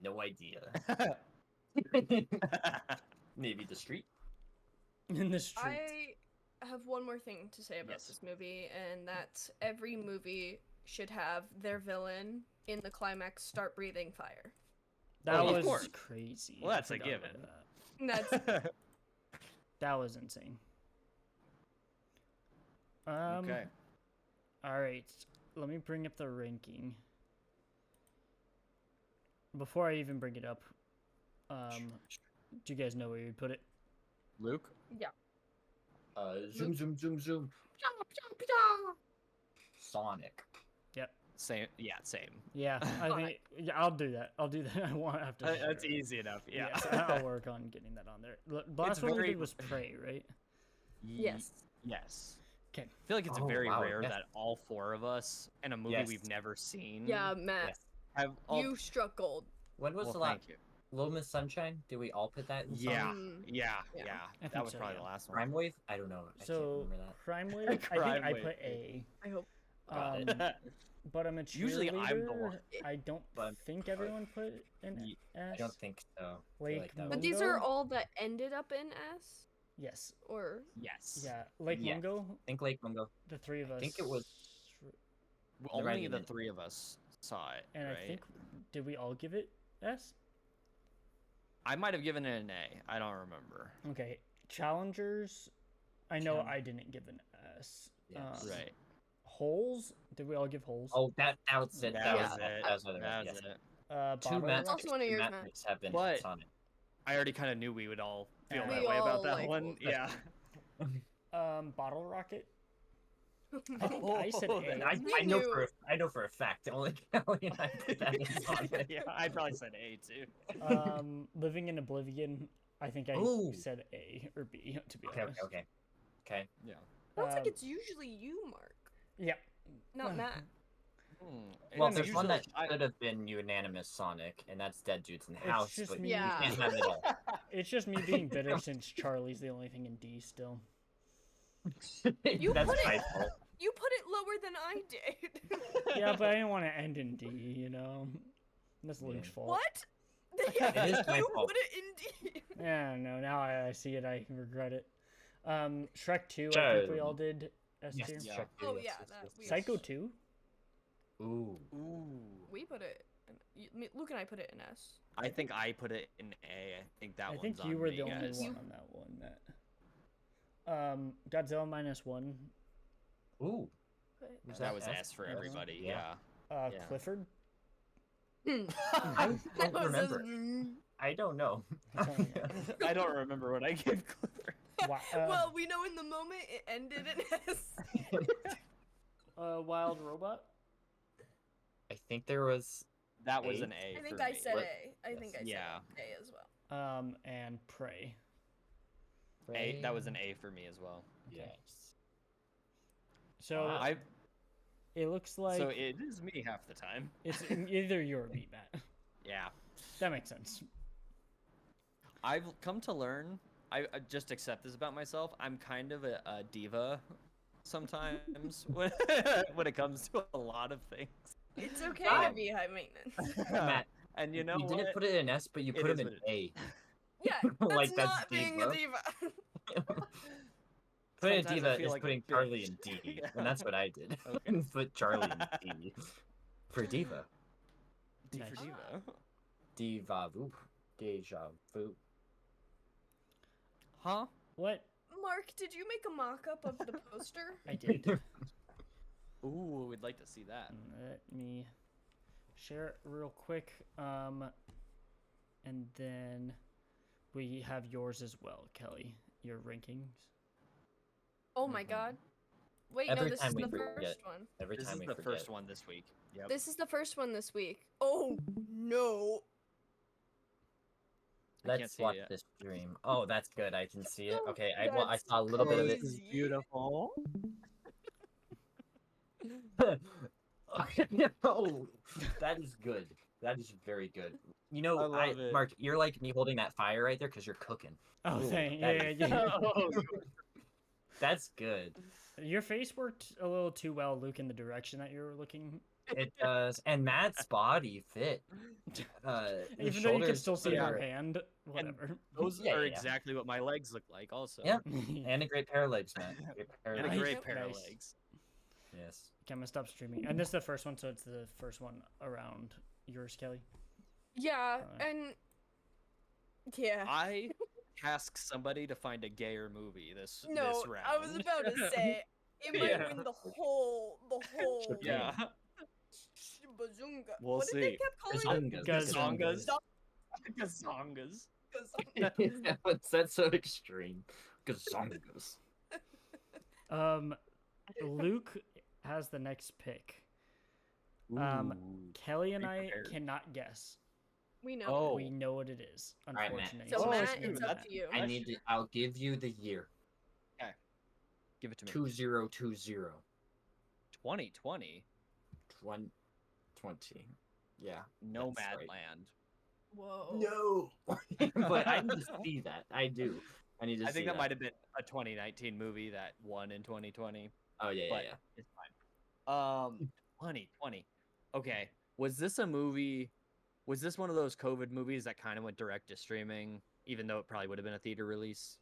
No idea. Maybe the street. In the street. I have one more thing to say about Yes. this movie, and that's every movie should have their villain in the climax start breathing fire. That Oh, of was course. crazy. Well, I that's a forgot about given. that. And that's That was insane. Okay. All right. Let me bring up the ranking. Before I even bring it up, do you guys know where you put it? Luke? Zoom, zoom, zoom, zoom. Sonic. Same. Yeah, same. Yeah, I think. Yeah, I'll do that. I'll do that. I won't have to. That's share it. easy enough. Yeah. Yes, I'll work on getting that on there. The last one we very- did was Prey, right? yes. Yes. 'Kay. I feel like it's Oh, very wow, rare yes. that all four of us in a movie Yes. we've never seen Yeah, Matt, Yes. have all. you struck gold. When was Well, the last? thank you. Little Miss Sunshine? Did we all put that in Yeah. Sonic? Yeah. Yeah. Yeah. I That think was so, probably yeah. the last one. Crime Wave? I don't know. I So can't remember that. Crime Wave, I think Crime I Wave. put A. I hope. Got it. But I'm a cheerleader. Usually I'm the one. I don't But- think everyone put an Ye- S. I don't think so. I feel Lake like that But was- these are Mungo? all that ended up in S, Yes. or Yes. Yeah. Lake Yes. Mungo, I think Lake Mungo. the three of us. think it was- Only writing the it. three of us saw it. And right? I think, did we all give it S? I might have given it an A. I don't remember. Okay. Challengers, I know Challenge- I didn't give an S. Yes. Right. Holes, did we all give holes? Oh, that was it. That was it. it. That was what it That was. was Yes. it. Two Bottle matches. Also one of yours, Matt. matches have been But- Sonic. I already kind of knew we would all feel We that way all about that like one. Wolf. Yeah. Bottle Rocket. I said Oh, A. that's- I know for a fact only Kelly and I put that in Sonic. yeah, I probably said A too. Living in Oblivion. I think I Ooh. said A or B, to be Okay, honest. okay. Yeah. Sounds like Um, it's usually you, Mark, Yeah. not Matt. Well, It's there's one that usually- I- should have been unanimous Sonic, and that's Dead Dudes in the It's House, just but me- you Yeah. can't have it all. It's just me being bitter since Charlie's the only thing in D still. You That's put it- my fault. You put it lower than I did. Yeah, but I didn't want to end in D, you know? That's Luke's Yeah. fault. What? It is my you fault. put it in D. Yeah, no, now I see it, I regret it. Shrek 2, I think we all did S tier. Yeah. Shrek Oh, yes, yeah, yes, that yes, we- yes. Psycho 2? Ooh. Ooh. We put it. Luke and I put it in S. I think I put it in A. I think that I one's think you on were me, the only guys. one on that one, Matt. Godzilla minus one. Ooh. But- That was S? S for Yes. everybody. Yeah. Yeah. Clifford? Hmm. I That don't was a- remember. I don't know. I don't remember what I gave Clifford. well, we know in the moment it ended in S. Wild Robot? I think there was. That was A? an A. I think for I me. said What? A. I think I said Yeah. A as well. And Prey. A. That was an A for me as well. Yes. So Wow. I. it looks like So it is me half the time. it's either you or me, Matt. Yeah. That makes sense. I've come to learn. I just accept this about myself. I'm kind of a diva sometimes when it comes to a lot of things. It's okay Ah. to be high maintenance. Matt, And you know you didn't what? put it in S, but you It put is him in what it A. Yeah, that's Like, that's not being a diva. diva. Putting a Sometimes I diva feel is like a putting bitch. Charlie in D, and that's what I did. Okay. Put Charlie in D for diva. D Nice. for diva. Diva vu. Deja vu. Huh? What? Mark, did you make a mock-up of the poster? I did. Ooh, we'd like to see that. Let me share it real quick. And then we have yours as well, Kelly. Your rankings. Oh my Mhm. god. Wait, Every no, this time is we the forget. first one. Every This time is we the forget. first one this week. Yep. This is the first one this week. Oh no. I can't Let's see watch it. this stream. Oh, that's good. I can see it. Oh, Okay, I that's saw a little bit of it. crazy. beautiful. Oh, that is good. That is very good. You know, I love it. Mark, you're like me holding that fire right there because you're cooking. Oh, Ooh, thank that yeah, is- yeah. That's good. Your face worked a little too well, Luke, in the direction that you were looking. It does. And Matt's body fit. The Even though you can shoulders still see fit your her. hand, whatever. Those Yeah, are yeah. exactly what my legs look like, also. Yeah. And a great pair of legs, Matt. Great pair of And a Nice. legs. great pair of Nice. legs. Yes. Okay, I'm gonna stop streaming. And this is the first one, so it's the first one around yours, Kelly. Yeah, Alright. and yeah. I task somebody to find a gayer movie this No, round. I was about to say it might Yeah. win the whole Yeah. bazunga. We'll what did see. they kept calling it? Gazongas. Gazongas. Gazongas. That's so extreme. Gazongas. Luke has the next pick. Kelly and I cannot guess. We know. Oh. We know what it is, right, Matt. unfortunately. So Oh, Matt, shoot, it's up that's- to you. I need to. I'll give you the year. Give it to me. 2020. 2020. 2020. Yeah. Nomad That's right. Land. Whoa. No. But I need to see that. I do. I need to I see think that might have been a 2019 movie that won in 2020. Oh yeah, yeah, but yeah. it's fine. 2020. Okay. Was this a movie? Was this one of those COVID movies that kind of went direct to streaming, even though it probably would have been a theater release?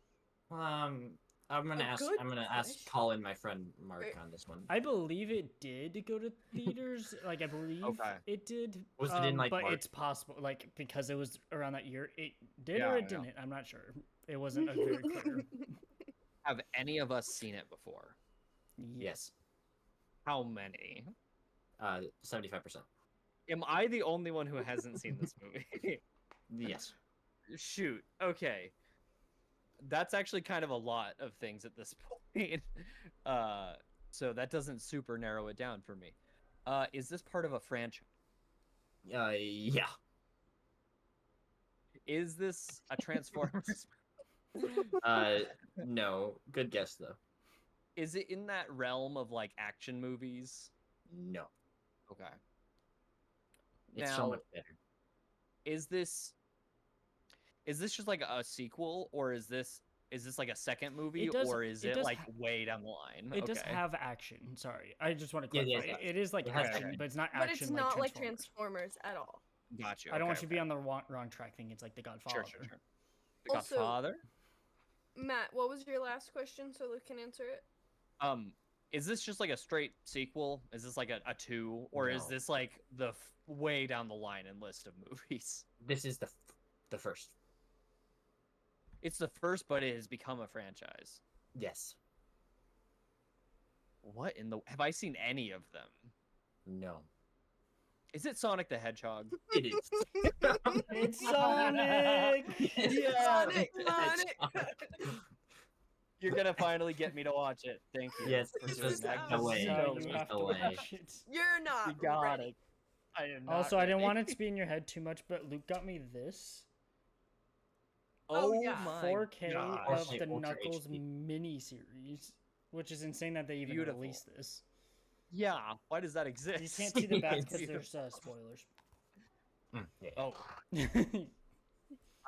I'm gonna A ask. good I'm gonna ask question. Colin, my friend Mark, Wait. on this one. I believe it did go to theaters. Like I believe Okay. it did. Was it in, like, But March? it's possible, like because it was around that year, it did Yeah, or I it know. didn't. I'm not sure. It wasn't a very clear. Have any of us seen it before? Yes. How many? 75%. Am I the only one who hasn't seen this movie? Yes. Shoot. Okay. That's actually kind of a lot of things at this point. so that doesn't super narrow it down for me. Is this part of a franchise? Yeah. Is this a Transformers? No. Good guess though. Is it in that realm of like action movies? No. Okay. It's Now, so much better. is this just like a sequel, or is this like a second movie, It does- or is it it does like ha- way down the line? It does Okay. have action. Sorry, I just want to Yeah, it clarify. is. It is like It has action, action. but it's not But action it's like not like Transformers. Transformers at all. Gotcha. I don't want okay, you to be on the wrong track thinking it's like The Godfather. Sure. The Also- Godfather. Matt, what was your last question so Luke can answer it? Is this just like a straight sequel? Is this like a 2, or is No. this like the way down the line in list of movies? This is the first. It's the first, but it has become a franchise. Yes. What in the? Have I seen any of them? No. Is it Sonic the Hedgehog? It is. It's Sonic! Sonic, the Sonic. Hedgehog. You're gonna finally get me to watch it. Thank you. Yes, for it's doing just that. the way. So It's you just have the to way. watch it. You're not You got ready. it. I am not Also, I didn't ready. want it to be in your head too much, but Luke got me this Oh, Oh, yeah. my 4K gosh. of Ultra the HD. Knuckles mini series, which is insane that they even Beautiful. released this. Yeah. Why does that exist? You can't see the back because Beautiful. there's spoilers. Yeah. Oh,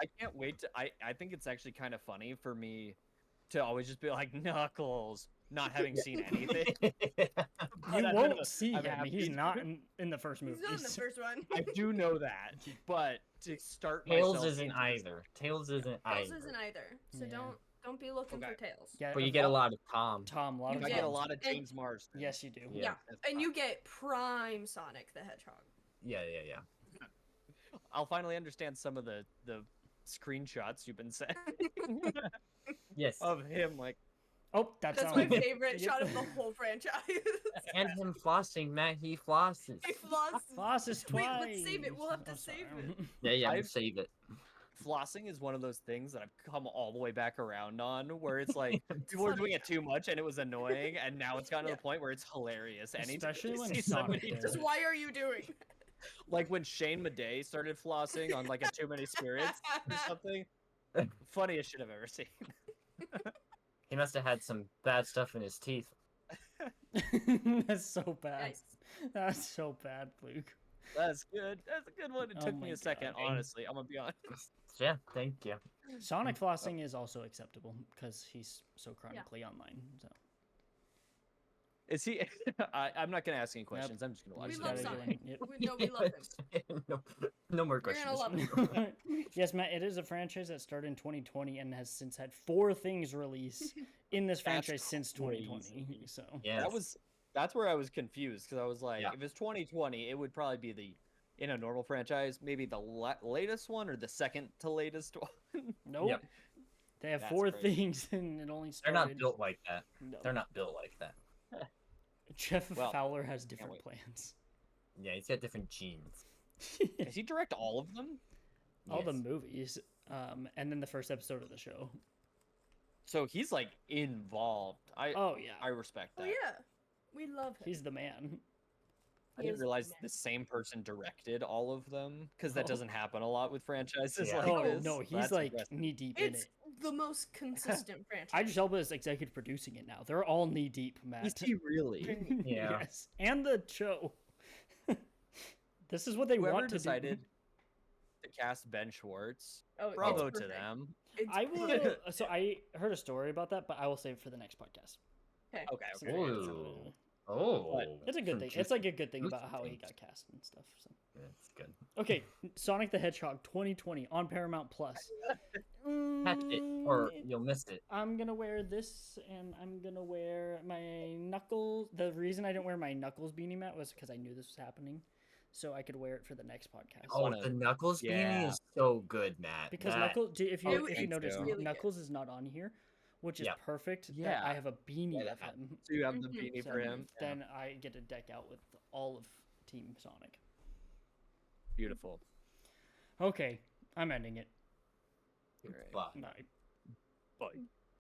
I can't wait to. I think it's actually kind of funny for me to always just be like Knuckles, not having seen anything. You I'm won't gonna- see I'm him. happy He's to- not in the first movie. He's not in the first one. I do know that, but to start Tails myself isn't into this- either. Tails isn't Tails either. isn't either, so Yeah. don't be looking Okay. for Tails. Yeah, But you get a lot of Tom. Tom. A lot You of I get get a Toms. lot of And- James Marsden. Yes, you do. Yeah. That's And fine. you get prime Sonic the Hedgehog. Yeah. I'll finally understand some of the screenshots you've been sending Yes. of him. Like, Oh, that's That's how my I- favorite Yep. shot of the whole franchise. And him flossing, Matt. He flosses. He flosses. Floss is Wait, twice. let's save it. We'll have to Oh, save sorry. it. Yeah. I've- Save it. flossing is one of those things that I've come all the way back around on, where it's like people were doing it too much and it was annoying, and now it's gotten to the point where it's hilarious. Anytime Especially you when see Sonic somebody does do- Just why are you doing? like when Shane Madej started flossing on like a Too Many Spirits or something. Funniest shit I've ever seen. He must have had some bad stuff in his teeth. That's so bad. Nice. That's so bad, Luke. That's good. That's a good one. It Oh took my me a second, God. honestly. I'm gonna be honest. Yeah. Thank you. Sonic flossing is also acceptable because he's so chronically online. So Is he? I'm not gonna ask any questions. I'm just gonna watch We it. love gotta go Sonic. in. Yep. No, we love him. no more You're gonna questions. love him. Yes, Matt, it is a franchise that started in 2020 and has since had 4 things release in this franchise since 2020. crazy. So Yeah. That's where I was confused, because I was like, Yeah. if it's 2020, it would probably be in a normal franchise, maybe the latest one or the second to latest one. nope. Yep. They have That's 4 crazy. things and it only They're started. not built like that. No. They're not built like that. Jeff Well, Fowler has can't different wait. plans. Yeah, he's got different genes. Does he direct all of them? All the Yes. movies, and then the first episode of the show. So he's like involved. Oh yeah, I respect that. Oh yeah, we love him. he's the man. I He didn't is realize the the same person directed all of them, because that Oh. doesn't happen a lot with franchises Yeah. like Oh this. no, he's That's like impressive. knee deep in It's it. the most consistent franchise. Idris Elba is executive producing it now. They're all knee deep, Matt. Is he really? Yeah. Yes, and the show. This is what they Whoever want to decided do. to cast Ben Schwartz, Oh, it's bravo to perfect. them. It's I will. perfect. So I heard a story about that, but I will save it for the next podcast. Okay, So okay. it's a Ooh. little- Oh. It's a good thing. It's like a good thing juicy about how he things. got cast and stuff. So. It's good. Okay, Sonic the Hedgehog 2020 on Paramount Plus. Catch it, or you'll miss it. I'm gonna wear this, and I'm gonna wear my Knuckles. The reason I didn't wear my Knuckles beanie, Matt, was because I knew this was happening, so I could wear it for the next podcast. Oh, wanna- the Knuckles beanie yeah. is so good, Matt. Because That- Knuckles, if you Oh, if you thanks, notice, Joe. Really good. Knuckles is not on here, which is Yeah. perfect. that Yeah. I have a beanie Yeah, of that happened. him. So you have the Mhm. beanie So for him. Yeah. then I get to deck out with all of Team Sonic. Beautiful. Okay, I'm ending it. Great. Bye. Bye. Bye.